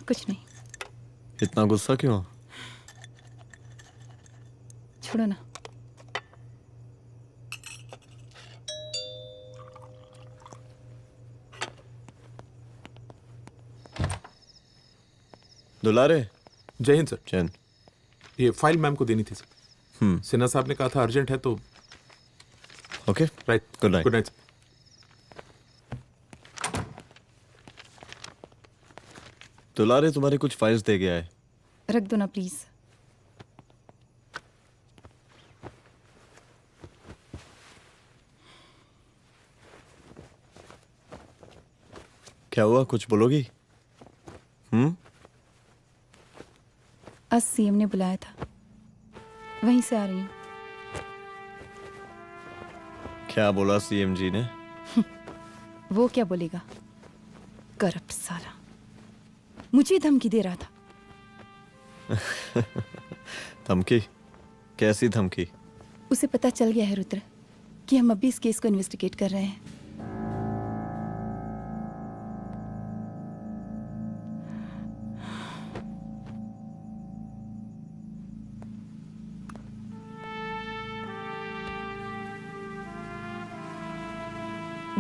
E: कुछ नहीं।
B: इतना गुस्सा क्यों?
E: छोड़ो ना।
B: दुलारे।
F: जय हिंद सर।
B: जय हिंद।
F: ये फाइल मैम को देनी थी सर। सिन्हा साहब ने कहा था अर्जेंट है तो।
B: Okay
F: right.
B: Good night.
F: Good night.
B: दुलारे तुम्हारे कुछ फाइल्स दे गया है।
E: रख दो ना प्लीज।
B: क्या हुआ, कुछ बोलोगी?
E: आज सीएम ने बुलाया था, वहीं से आ रही हूँ।
B: क्या बोला सीएम जी ने?
E: वो क्या बोलेगा, करप्ट साला, मुझे धमकी दे रहा था।
B: धमकी? कैसी धमकी?
E: उसे पता चल गया है रुद्र कि हम अभी इस केस को इन्वेस्टिगेट कर रहे हैं।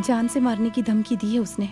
E: जान से मारने की धमकी दी है उसने।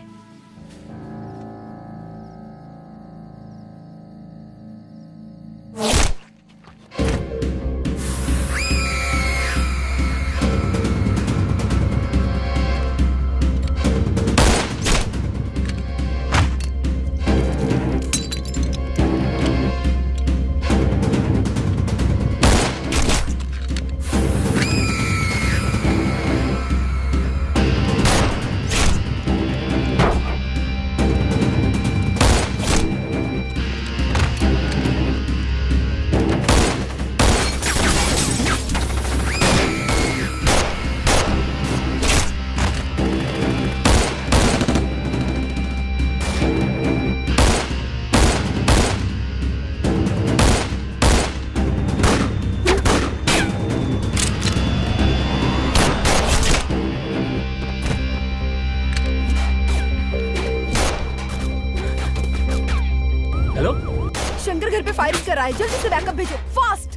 C: शंकर घर पे फायरिंग कर रहा है, जल्दी से बैकअप भेजो, फास्ट।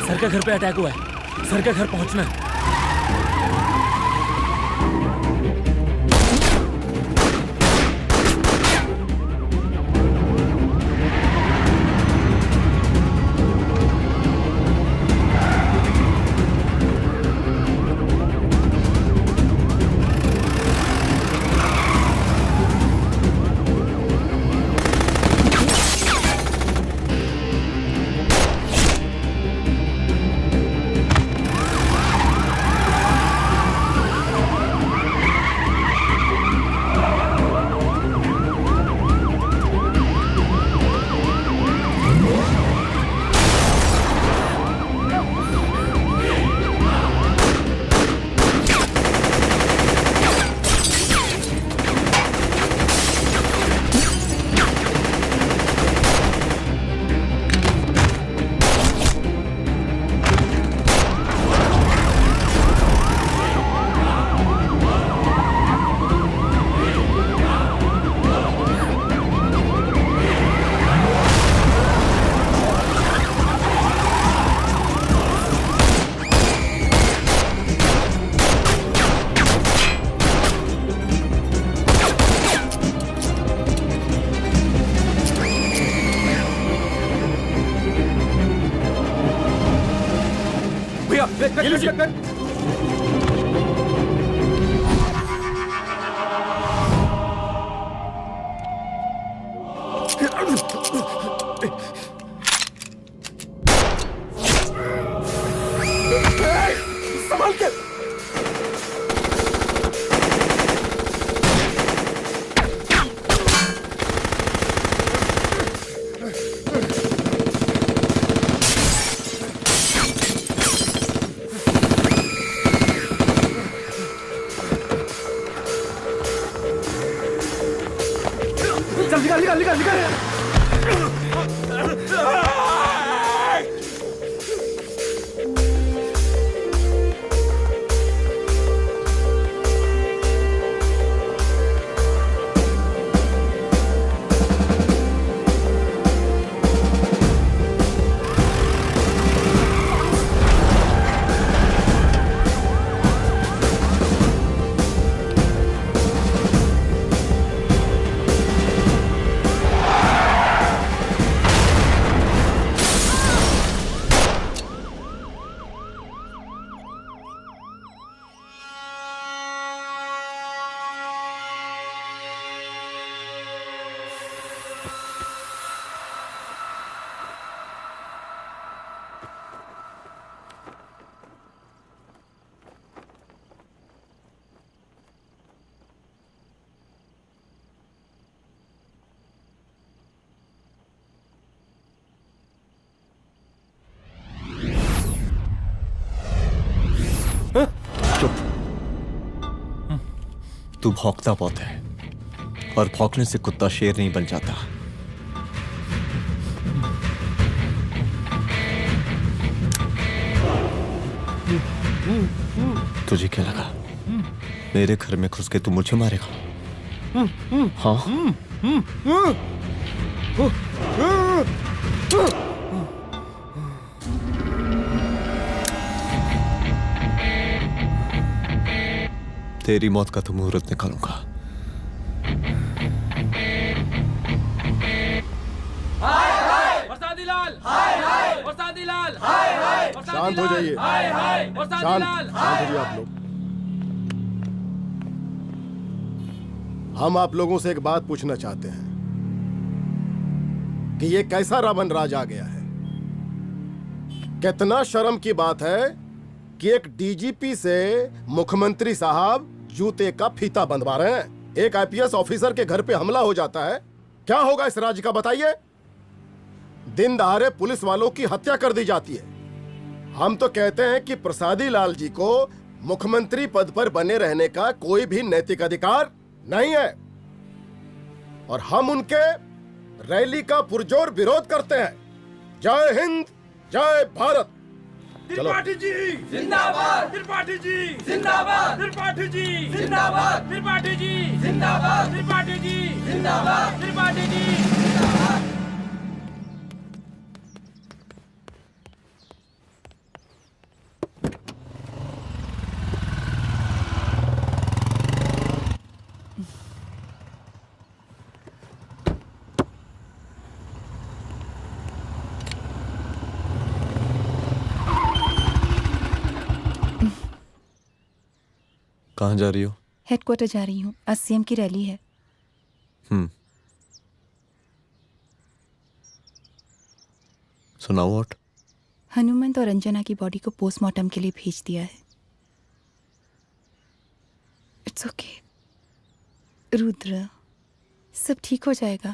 D: सर का घर पे अटैक हुआ है, सर का घर पहुंचना है।
J: संभाल के।
S: निकाल निकाल निकाल निकाल
B: तू भौंकता बहुत है, और भौंकने से कुत्ता शेर नहीं बन जाता। तुझे क्या लगा मेरे घर में घुस के तू मुझे मारेगा? हाँ? तेरी मौत का तो मुहूर्त निकालूंगा।
J: शांत हो जाइए, शांत हो जाइए आप लोग। हम आप लोगों से एक बात पूछना चाहते हैं कि ये कैसा रावण राज आ गया है? कितना शर्म की बात है कि एक डीजीपी से मुख्यमंत्री साहब जूते का फीता बंधवा रहे हैं। एक आईपीएस ऑफिसर के घर पे हमला हो जाता है, क्या होगा इस राज्य का बताइए? दिन दहाड़े पुलिस वालों की हत्या कर दी जाती है। हम तो कहते हैं कि प्रसादी लाल जी को मुख्यमंत्री पद पर बने रहने का कोई भी नैतिक अधिकार नहीं है, और हम उनके रैली का पुरजोर विरोध करते हैं। जय हिंद, जय भारत।
S: त्रिपाठी जी जिंदाबाद, त्रिपाठी जी जिंदाबाद, त्रिपाठी जी जिंदाबाद, त्रिपाठी जी जिंदाबाद, त्रिपाठी जी जिंदाबाद, त्रिपाठी जी जिंदाबाद।
B: कहाँ जा रही हो?
E: हेडक्वार्टर जा रही हूँ, आज सीएम की रैली है।
B: सुनाओ। व्हाट?
E: हनुमंत और अंजना की बॉडी को पोस्टमार्टम के लिए भेज दिया है। इट्स ओके रुद्र, सब ठीक हो जाएगा।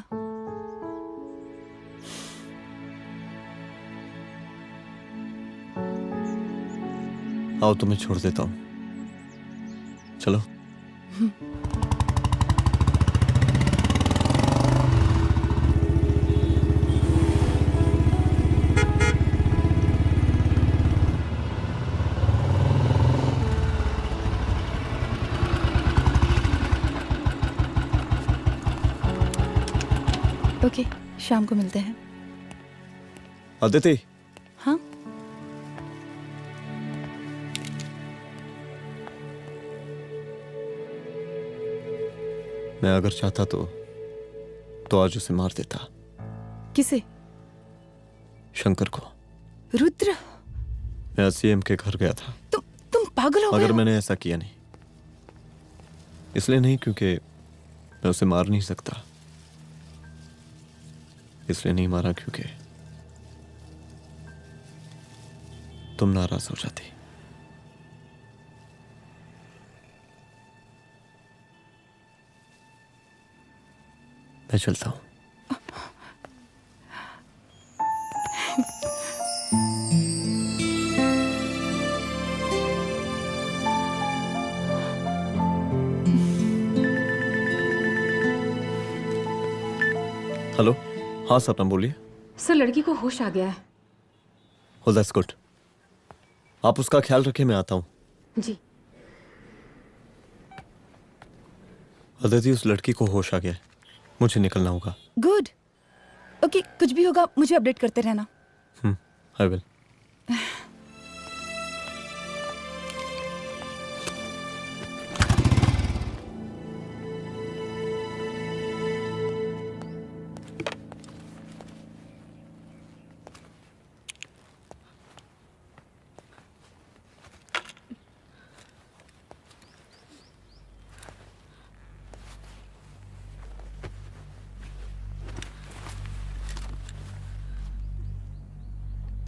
B: आओ तुम्हें छोड़ देता हूँ, चलो।
E: ओके, शाम को मिलते हैं।
B: अदिति।
E: हाँ?
B: मैं अगर चाहता तो आज उसे मार देता।
E: किसे?
B: शंकर को।
E: रुद्र,
B: मैं सीएम के घर गया था।
E: तुम पागल हो गए?
B: मगर मैंने ऐसा किया नहीं। इसलिए नहीं क्योंकि मैं उसे मार नहीं सकता, इसलिए नहीं मारा क्योंकि तुम नाराज हो जाती। मैं चलता हूं। हेलो। हाँ सपना बोलिए।
Q: सर, लड़की को होश आ गया है।
B: Oh, that's good. आप उसका ख्याल रखिए, मैं आता हूँ।
Q: जी।
B: अदिति, उस लड़की को होश आ गया है, मुझे निकलना होगा।
E: गुड। ओके, कुछ भी होगा मुझे अपडेट करते रहना।
B: I will.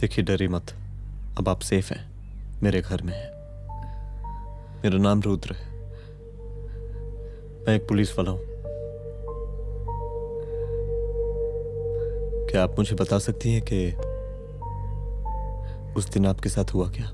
B: देखिए, डरिए मत, अब आप सेफ हैं, मेरे घर में हैं। मेरा नाम रुद्र है, मैं एक पुलिस वाला हूं। क्या आप मुझे बता सकती हैं कि उस दिन आपके साथ हुआ क्या?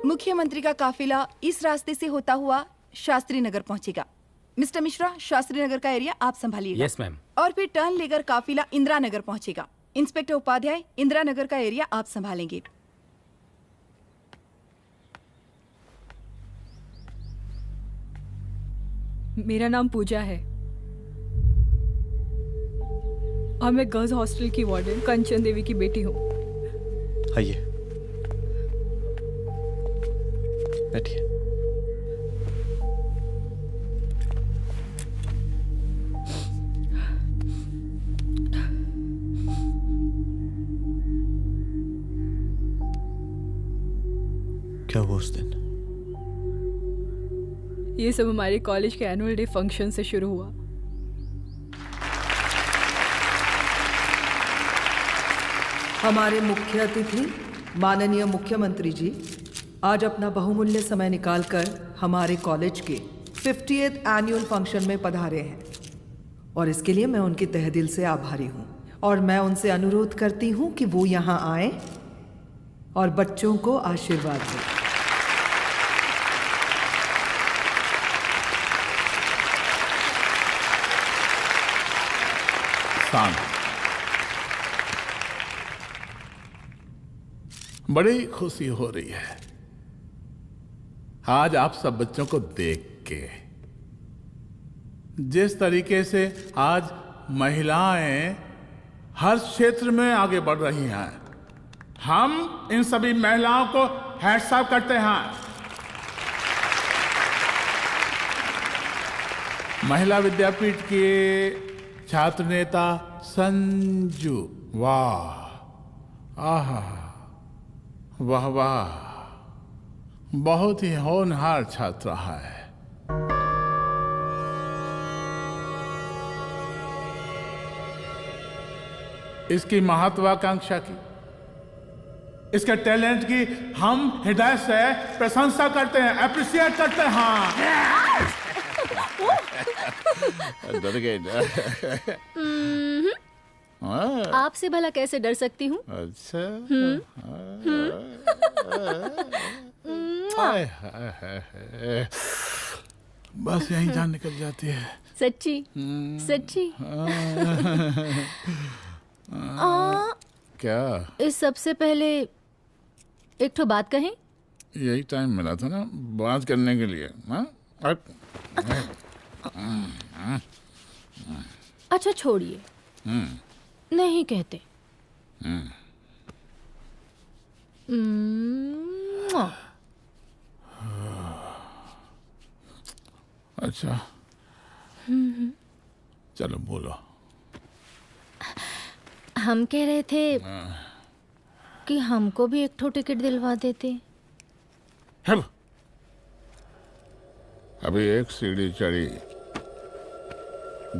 T: मुख्यमंत्री का काफिला इस रास्ते से होता हुआ शास्त्री नगर पहुंचेगा। मिस्टर मिश्रा, शास्त्री नगर का एरिया आप संभालिएगा।
R: Yes ma'am.
T: और फिर टर्न लेकर काफिला इंदिरा नगर पहुंचेगा। इंस्पेक्टर उपाध्याय, इंदिरा नगर का एरिया आप संभालेंगे।
C: मेरा नाम पूजा है और मैं गर्ल्स हॉस्टल की वार्डन कंचन देवी की बेटी हूँ।
B: आइए, बैठिए। क्या हुआ उस दिन?
C: ये सब हमारे कॉलेज के एनुअल डे फंक्शन से शुरू हुआ।
U: हमारे मुख्य अतिथि माननीय मुख्यमंत्री जी आज अपना बहुमूल्य समय निकालकर हमारे कॉलेज के 50th एनुअल फंक्शन में पधारे हैं और इसके लिए मैं उनके तहे दिल से आभारी हूँ और मैं उनसे अनुरोध करती हूँ कि वो यहाँ आए और बच्चों को आशीर्वाद दें।
K: बड़ी खुशी हो रही है आज आप सब बच्चों को देख के। जिस तरीके से आज महिलाएं हर क्षेत्र में आगे बढ़ रही हैं, हम इन सभी महिलाओं को हैट्स ऑफ करते हैं। महिला विद्यापीठ के छात्र नेता संजू, वाह, आहा, वाह वाह, बहुत ही होनहार छात्रा है। इसकी महत्वाकांक्षा की, इसके टैलेंट की हम हृदय से प्रशंसा करते हैं, अप्रिशिएट करते हैं।
V: डर गए ना?
C: आपसे भला कैसे डर सकती हूँ?
V: अच्छा।
K: बस यही जान निकल जाती है।
C: सच्ची सच्ची।
K: क्या?
C: इस सबसे पहले एक ठो बात कहें?
K: यही टाइम मिला था ना बात करने के लिए।
C: अच्छा छोड़िए, नहीं कहते।
K: अच्छा चलो बोलो।
C: हम कह रहे थे कि हमको भी एक ठो टिकट दिलवा देते।
K: अभी एक सीढ़ी चढ़ी,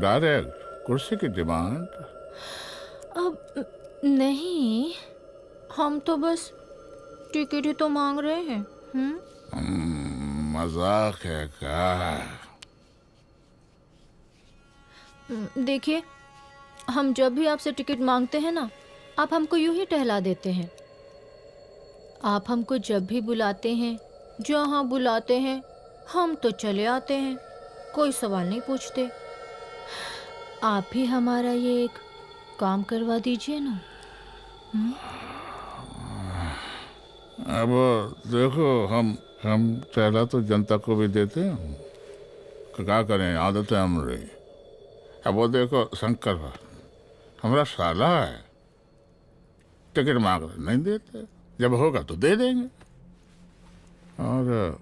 K: डायरेक्ट कुर्सी की डिमांड।
C: अब नहीं, हम तो बस टिकट ही तो मांग रहे हैं।
K: मजाक है क्या?
C: देखिए, हम जब भी आपसे टिकट मांगते हैं ना, आप हमको यूं ही टहला देते हैं। आप हमको जब भी बुलाते हैं, जहाँ बुलाते हैं, हम तो चले आते हैं, कोई सवाल नहीं पूछते। आप ही हमारा ये एक काम करवा दीजिए ना।
K: अब देखो, हम टहला तो जनता को भी देते हैं, क्या करें, आदत है हमारी। अब वो देखो शंकर हमारा साला है, टिकट मांग रहे नहीं देते, जब होगा तो दे देंगे। और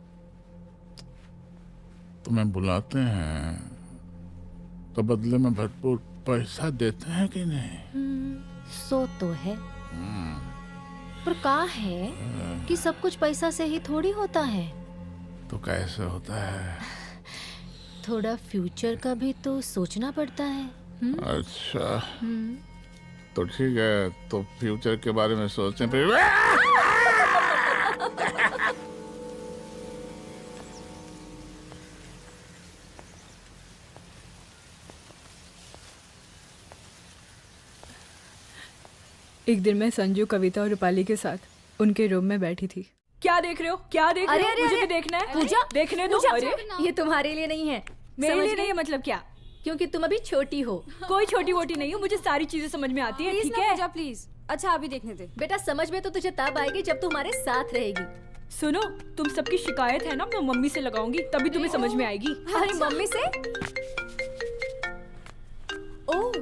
K: तुम्हें बुलाते हैं तो बदले में भरपूर पैसा देते हैं कि नहीं?
C: सो तो है, पर का है कि सब कुछ पैसा से ही थोड़ी होता है।
K: तो कैसे होता है?
C: थोड़ा फ्यूचर का भी तो सोचना पड़ता है।
K: अच्छा तो ठीक है, तो फ्यूचर के बारे में सोचने पे
A: एक दिन मैं संजू, कविता और रूपाली के साथ उनके रूम में बैठी थी। क्या देख रहे हो? क्या देख रहे हो? मुझे भी देखना है।
C: पूजा,
A: देखने दो। अरे
C: ये तुम्हारे लिए नहीं है।
A: मेरे लिए नहीं है मतलब क्या?
C: क्योंकि तुम अभी छोटी हो।
A: कोई छोटी वोटी नहीं हूँ, मुझे सारी चीजें समझ में आती है। ठीक है
Q: पूजा प्लीज। अच्छा अभी देखने दे।
C: बेटा समझ में तो तुझे तब आएगी जब तू हमारे साथ रहेगी।
A: सुनो, तुम सबकी शिकायत है ना, मैं मम्मी से लगाऊंगी, तभी तुम्हें समझ में आएगी।
C: अरे मम्मी से?
Q: ओह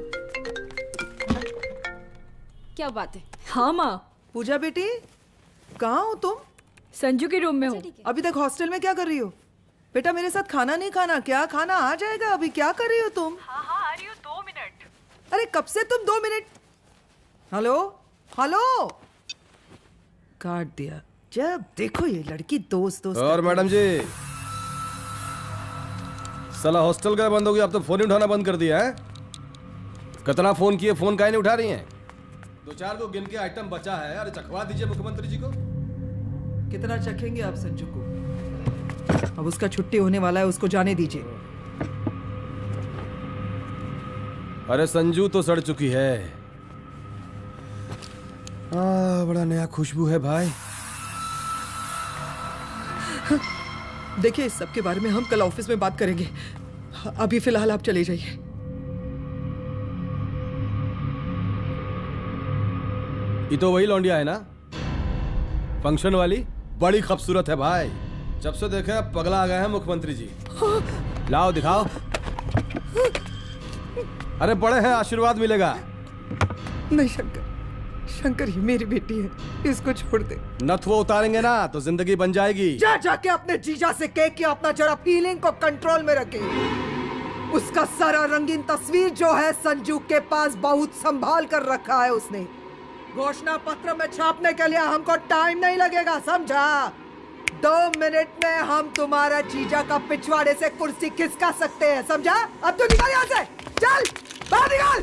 Q: क्या बात है।
A: हाँ माँ।
M: पूजा बेटी, कहाँ हो तुम?
A: संजू के रूम में हूँ।
M: अभी तक हॉस्टल में क्या कर रही हो? बेटा मेरे साथ खाना नहीं खाना क्या? खाना आ जाएगा, अभी क्या कर रही हो तुम?
A: हाँ आ रही हूँ, 2 मिनट।
M: अरे कब से तुम 2 मिनट? हेलो हेलो, काट दिया। जब देखो ये लड़की दोस्त दोस्त।
G: और मैडम जी, साला हॉस्टल का बंद हो गया, अब तो फोन ही उठाना बंद कर दिया है। कितना फोन किए, फोन काहे नहीं उठा रही हैं? 2-4 को गिन के आइटम बचा है, अरे चखवा दीजिए मुख्यमंत्री जी को।
M: कितना चखेंगे आप संजू को? अब उसका छुट्टी होने वाला है, उसको जाने दीजिए।
G: अरे संजू तो सड़ चुकी है। बड़ा नया खुशबू है भाई।
M: देखिए इस सब के बारे में हम कल ऑफिस में बात करेंगे, अभी फिलहाल आप चले जाइए।
G: ये तो वही लौंडिया है ना, फंक्शन वाली? बड़ी खूबसूरत है भाई, जब से देखे पगला आ गए हैं मुख्यमंत्री जी। लाओ दिखाओ। अरे बड़े हैं, आशीर्वाद मिलेगा।
M: नहीं शंकर, शंकर ये मेरी बेटी है, इसको छोड़ दे।
G: नथ वो उतारेंगे ना तो जिंदगी बन जाएगी।
M: जा जाके अपने जीजा से कह के अपना जरा फीलिंग को कंट्रोल में रखे। उसका सारा रंगीन तस्वीर जो है संजू के पास बहुत संभाल कर रखा है उसने। घोषणा पत्र में छापने के लिए हमको टाइम नहीं लगेगा, समझा? 2 मिनट में हम तुम्हारा जीजा का पिछवाड़े से कुर्सी खिसका सकते हैं, समझा? अब तो निकल यहाँ से, चल बाहर निकल।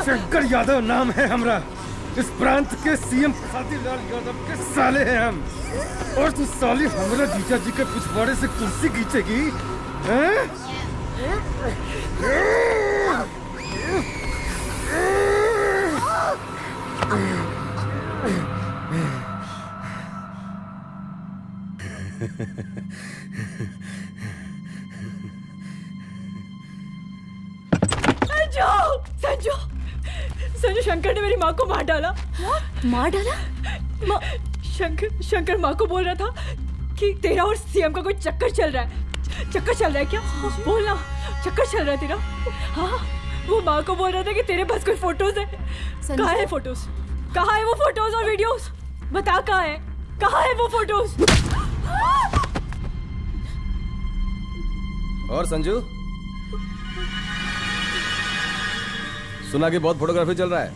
G: शंकर यादव नाम है हमरा, इस प्रांत के सीएम शादीलाल यादव के साले हैं हम। और तू साली हमरा जीजा जी के पिछवाड़े से कुर्सी खींचेगी, हैं?
A: संजू, संजू, शंकर ने मेरी माँ को मार डाला।
C: मार डाला?
A: शंकर माँ को बोल रहा था कि तेरा और सीएम का कोई चक्कर चल रहा है। चक्कर चल रहा है क्या? बोलना, चक्कर चल रहा है तेरा? हाँ, वो माँ को बोल रहा था कि तेरे पास कोई फोटोज है। कहाँ है फोटोज? कहाँ है वो फोटोज और वीडियोस? बता कहाँ है? कहाँ है वो फोटोज?
G: और संजू, सुना कि बहुत फोटोग्राफी चल रहा है।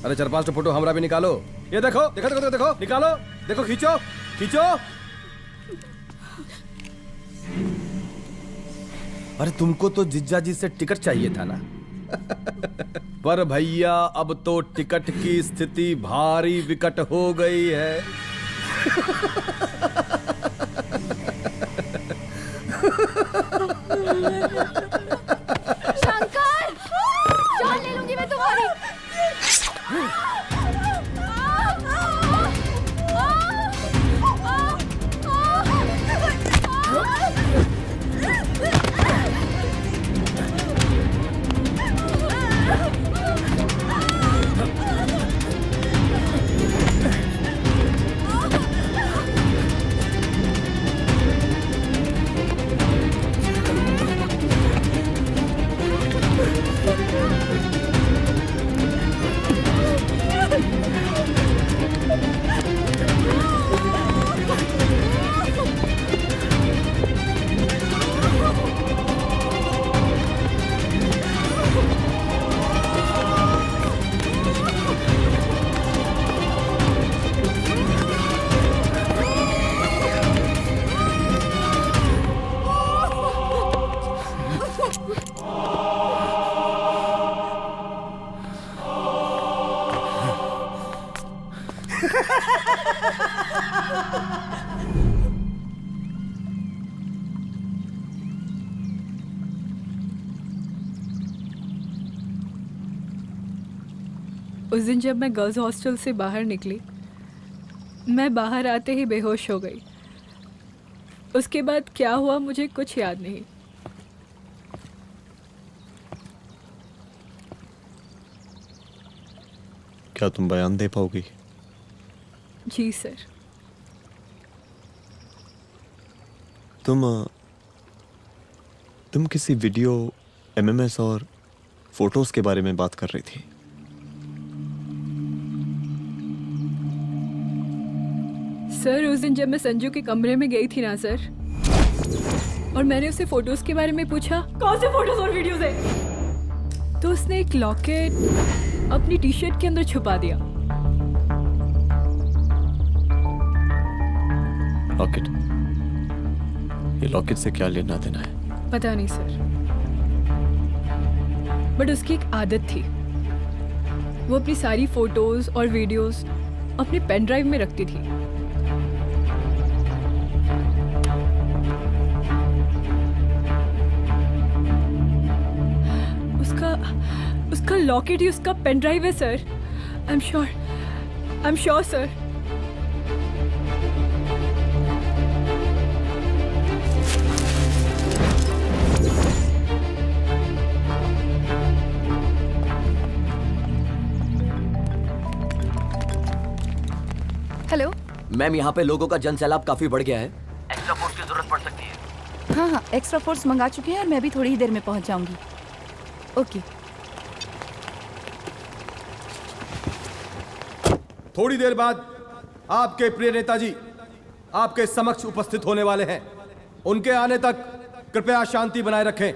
G: अरे 4-5 फोटो हमरा भी निकालो। ये देखो देखो देखो देखो, निकालो, देखो, खींचो खींचो। अरे तुमको तो जिज्जा जी से टिकट चाहिए था ना। पर भैया अब तो टिकट की स्थिति भारी विकट हो गई है।
C: शंकर, जान ले लूंगी मैं तुम्हारी।
A: उस दिन जब मैं गर्ल्स हॉस्टल से बाहर निकली, मैं बाहर आते ही बेहोश हो गई। उसके बाद क्या हुआ मुझे कुछ याद नहीं।
B: क्या तुम बयान दे पाओगी?
A: जी सर।
B: तुम किसी वीडियो, एमएमएस और फोटोज के बारे में बात कर रही थी।
A: सर उस दिन जब मैं संजू के कमरे में गई थी ना सर, और मैंने उससे फोटोज के बारे में पूछा कौन से फोटोज और वीडियोज है, तो उसने एक लॉकेट अपनी टी शर्ट के अंदर छुपा दिया।
B: लॉकेट? ये लॉकेट से क्या लेना देना है?
A: पता नहीं सर, बट उसकी एक आदत थी, वो अपनी सारी फोटोज और वीडियोस अपने पेन ड्राइव में रखती थी। उसका लॉकेट ही उसका पेन ड्राइव है sir. I am sure sir.
T: Hello
N: ma'am, यहाँ पे लोगों का जन सैलाब काफी बढ़ गया है। एक्स्ट्रा फोर्स की जरूरत पड़ सकती है।
T: हाँ हाँ, एक्स्ट्रा फोर्स मंगा चुके हैं और मैं भी थोड़ी ही देर में पहुंच जाऊंगी। ओके।
I: थोड़ी देर बाद आपके प्रिय नेताजी आपके समक्ष उपस्थित होने वाले हैं। उनके आने तक कृपया शांति बनाए रखें।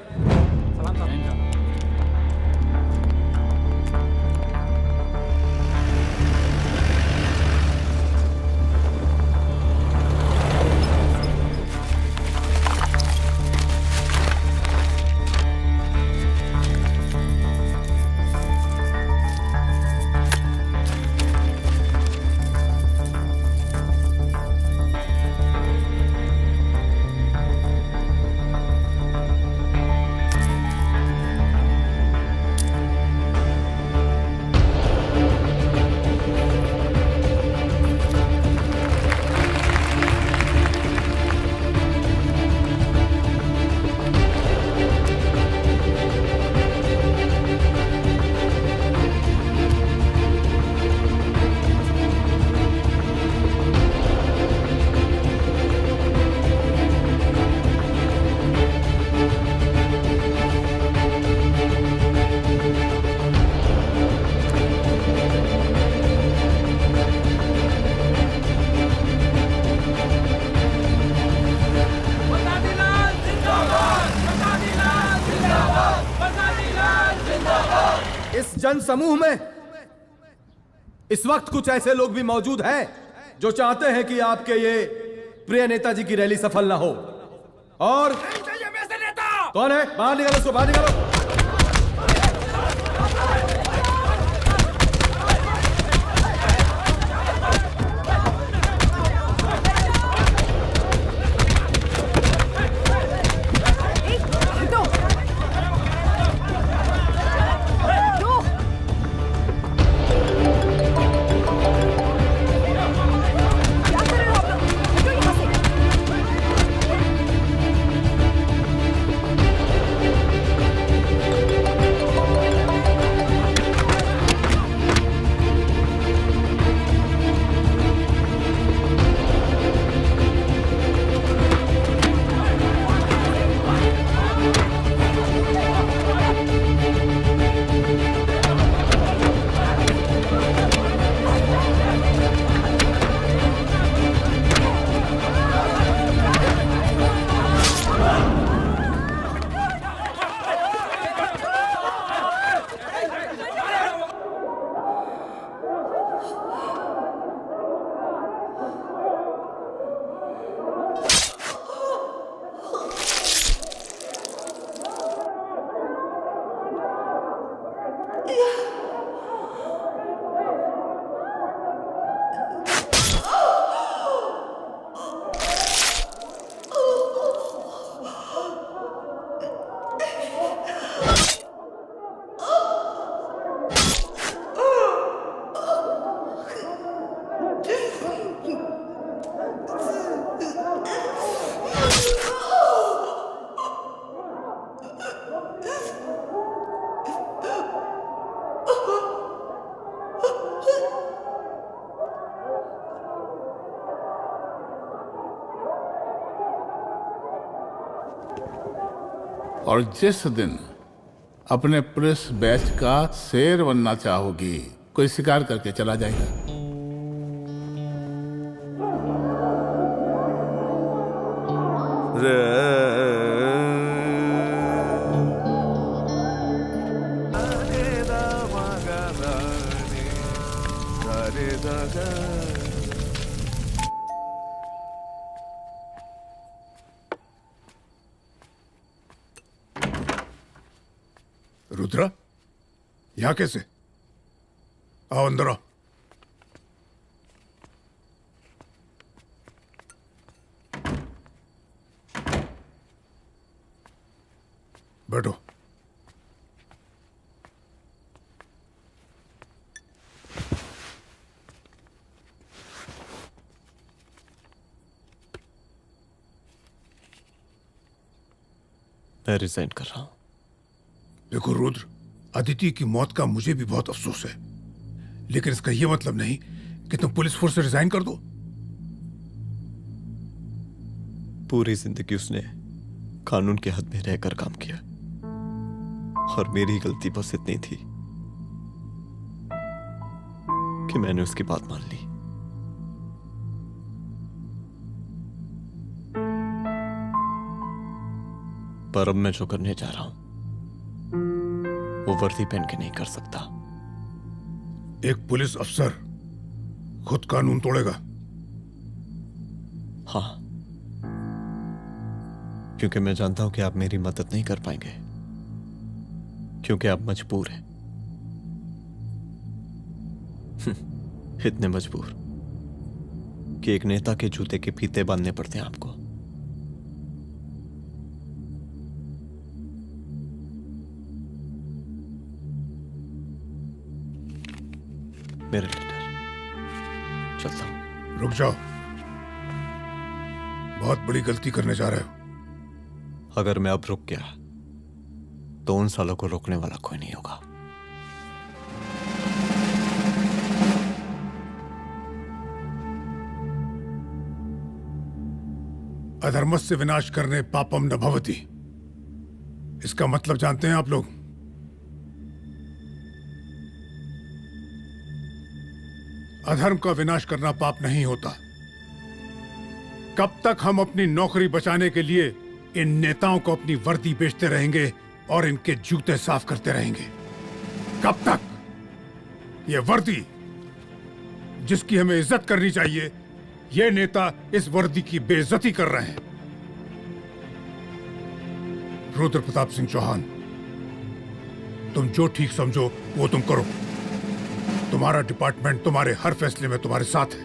I: जन समूह में इस वक्त कुछ ऐसे लोग भी मौजूद हैं जो चाहते हैं कि आपके ये प्रिय नेताजी की रैली सफल ना हो। और कौन है? बाहर निकालो उसको, बाहर निकालो।
K: और जिस दिन अपने पुलिस बैच का शेर बनना चाहोगी, कोई शिकार करके चला जाएगा।
O: रुद्रा, यहाँ कैसे? आओ अंदर आओ। बैठो।
B: मैं रिजाइन कर रहा हूं।
O: देखो रुद्र, अदिति की मौत का मुझे भी बहुत अफसोस है, लेकिन इसका यह मतलब नहीं कि तुम पुलिस फोर्स से रिजाइन कर दो।
B: पूरी जिंदगी उसने कानून के हद में रहकर काम किया और मेरी गलती बस इतनी थी कि मैंने उसकी बात मान ली। पर अब मैं जो करने जा रहा हूं वो वर्दी पहन के नहीं कर सकता।
O: एक पुलिस अफसर खुद कानून तोड़ेगा?
B: हाँ, क्योंकि मैं जानता हूं कि आप मेरी मदद नहीं कर पाएंगे, क्योंकि आप मजबूर हैं। इतने मजबूर कि एक नेता के जूते के फीते बांधने पड़ते हैं आपको। मेरे लीडर, चलता हूं।
O: रुक जाओ, बहुत बड़ी गलती करने जा रहे हो।
B: अगर मैं अब रुक गया तो उन सालों को रोकने वाला कोई नहीं होगा।
O: अधर्मस्य विनाश करने पापम न भवति, इसका मतलब जानते हैं आप लोग? अधर्म का विनाश करना पाप नहीं होता। कब तक हम अपनी नौकरी बचाने के लिए इन नेताओं को अपनी वर्दी बेचते रहेंगे और इनके जूते साफ करते रहेंगे? कब तक? ये वर्दी जिसकी हमें इज्जत करनी चाहिए, ये नेता इस वर्दी की बेइज्जती कर रहे हैं। रुद्र प्रताप सिंह चौहान, तुम जो ठीक समझो वो तुम करो। तुम्हारा डिपार्टमेंट तुम्हारे हर फैसले में तुम्हारे साथ है।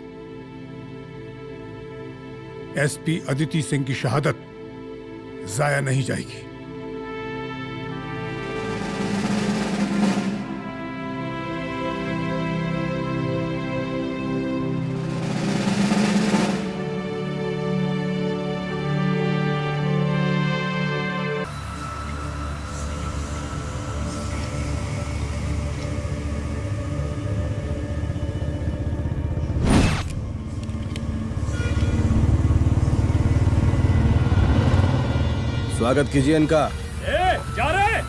O: एसपी अदिति सिंह की शहादत जाया नहीं जाएगी।
J: स्वागत कीजिए इनका।
S: जा रहे।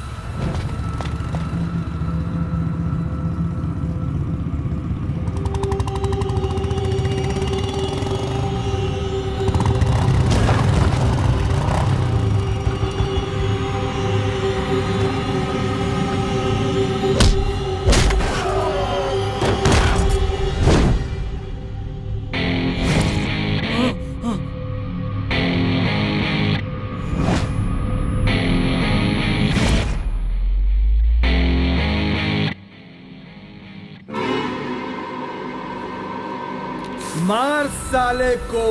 I: मार साले को।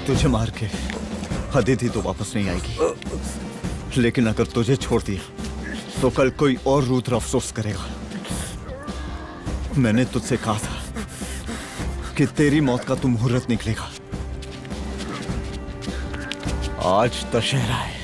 B: तुझे मार के अदिति तो वापस नहीं आएगी, लेकिन अगर तुझे छोड़ दिया तो कल कोई और रुद्र अफसोस करेगा। मैंने तुझसे कहा था कि तेरी मौत का तो मुहूर्त निकलेगा। आज दशहरा है।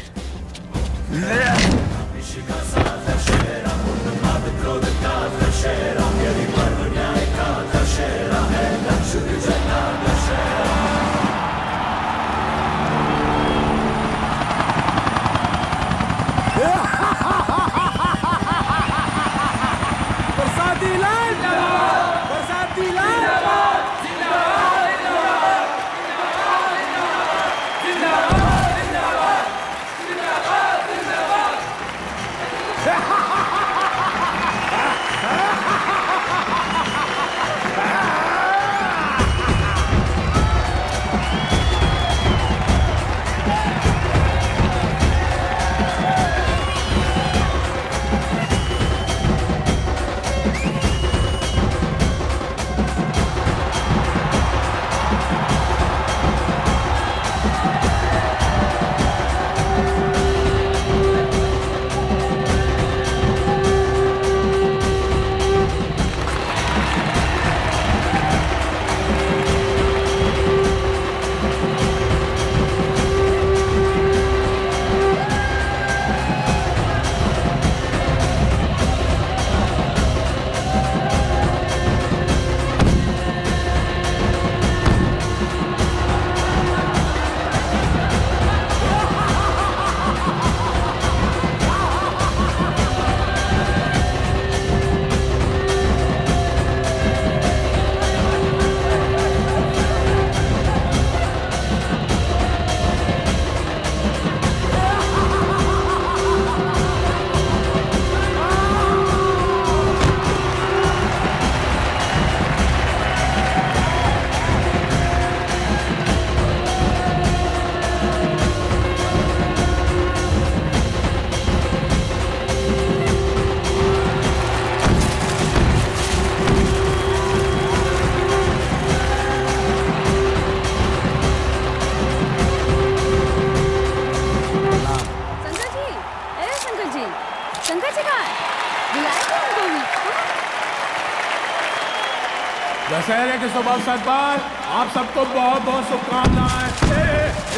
K: दशहरे के शुभ अवसर पर आप सबको बहुत बहुत शुभकामनाएं।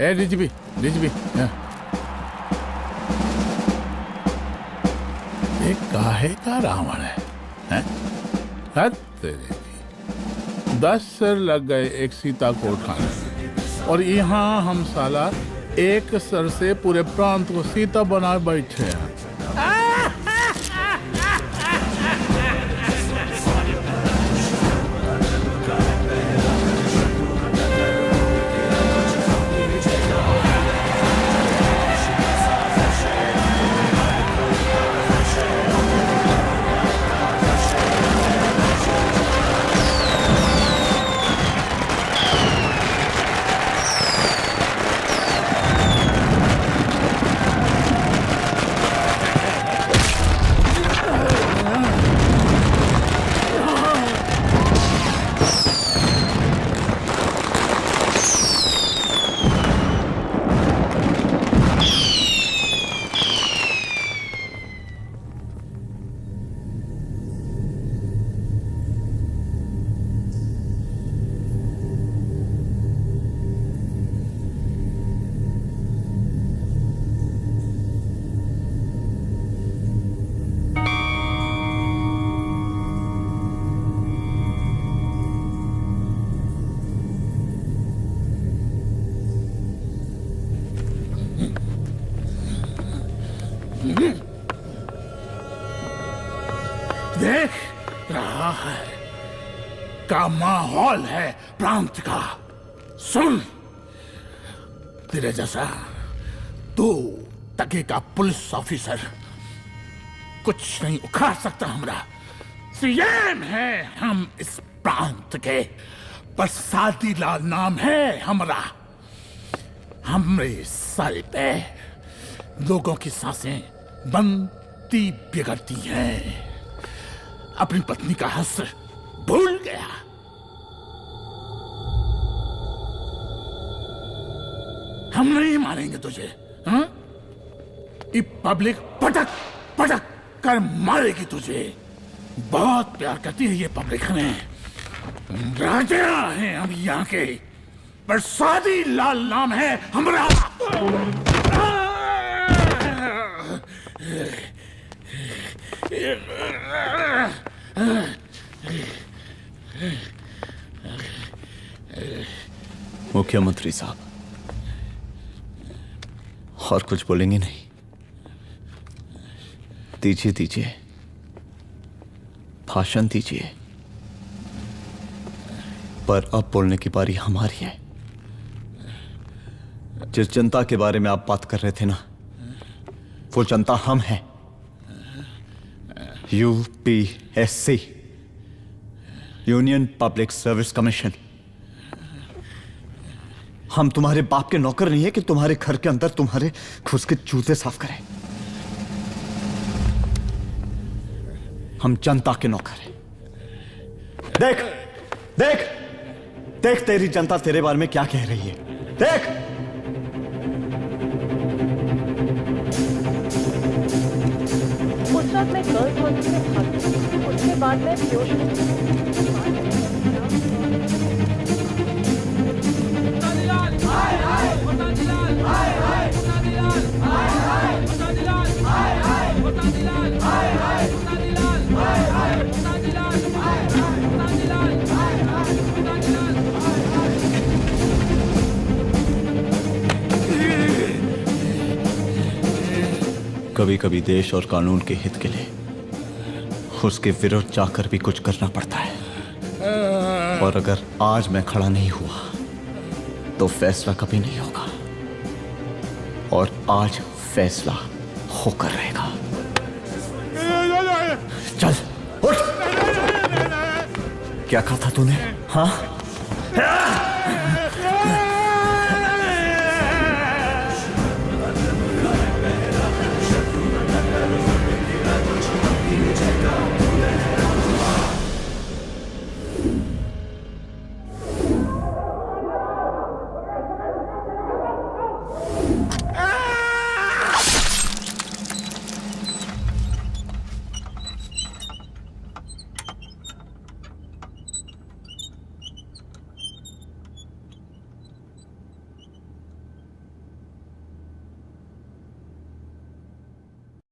K: ए डीजीपी ये काहे का रावण है, हैं? हद तेरे की। 10 सर लग गए एक सीता को उठाने, और यहाँ हम साला एक सर से पूरे प्रांत को सीता बनाए बैठे हैं। देख रहा है का माहौल है प्रांत का। सुन, तेरे जैसा तू टके का पुलिस ऑफिसर कुछ नहीं उखाड़ सकता। हमरा सीएम है हम इस प्रांत के, प्रसादी लाल नाम है हमरा। हमरे सर पे लोगों की सांसें बनती बिगड़ती हैं। अपनी पत्नी का हंस भूल गया। हम नहीं मारेंगे तुझे, हाँ? ये पब्लिक पटक पटक कर मारेगी तुझे। बहुत प्यार करती है ये पब्लिक हमें। राजा हैं हम यहाँ के, प्रसादी लाल नाम है हमारा।
B: मुख्यमंत्री साहब, और कुछ बोलेंगे नहीं? दीजिए दीजिए, भाषण दीजिए, पर अब बोलने की बारी हमारी है। जिस जनता के बारे में आप बात कर रहे थे ना, वो जनता हम हैं। UPSC, union public service commission. हम तुम्हारे बाप के नौकर नहीं है कि तुम्हारे घर के अंदर तुम्हारे खुद के जूते साफ करें। हम जनता के नौकर हैं। देख देख देख, तेरी जनता तेरे बारे में क्या कह रही है। देख,
L: उस वक्त मैं गर्ल्स हॉस्टल में भागी, उसके बाद मैं
B: कभी कभी देश और कानून के हित के लिए उसके विरुद्ध जाकर भी कुछ करना पड़ता है। और अगर आज मैं खड़ा नहीं हुआ तो फैसला कभी नहीं होगा, और आज फैसला होकर रहेगा। चल उठ। क्या कहा था तूने? हाँ,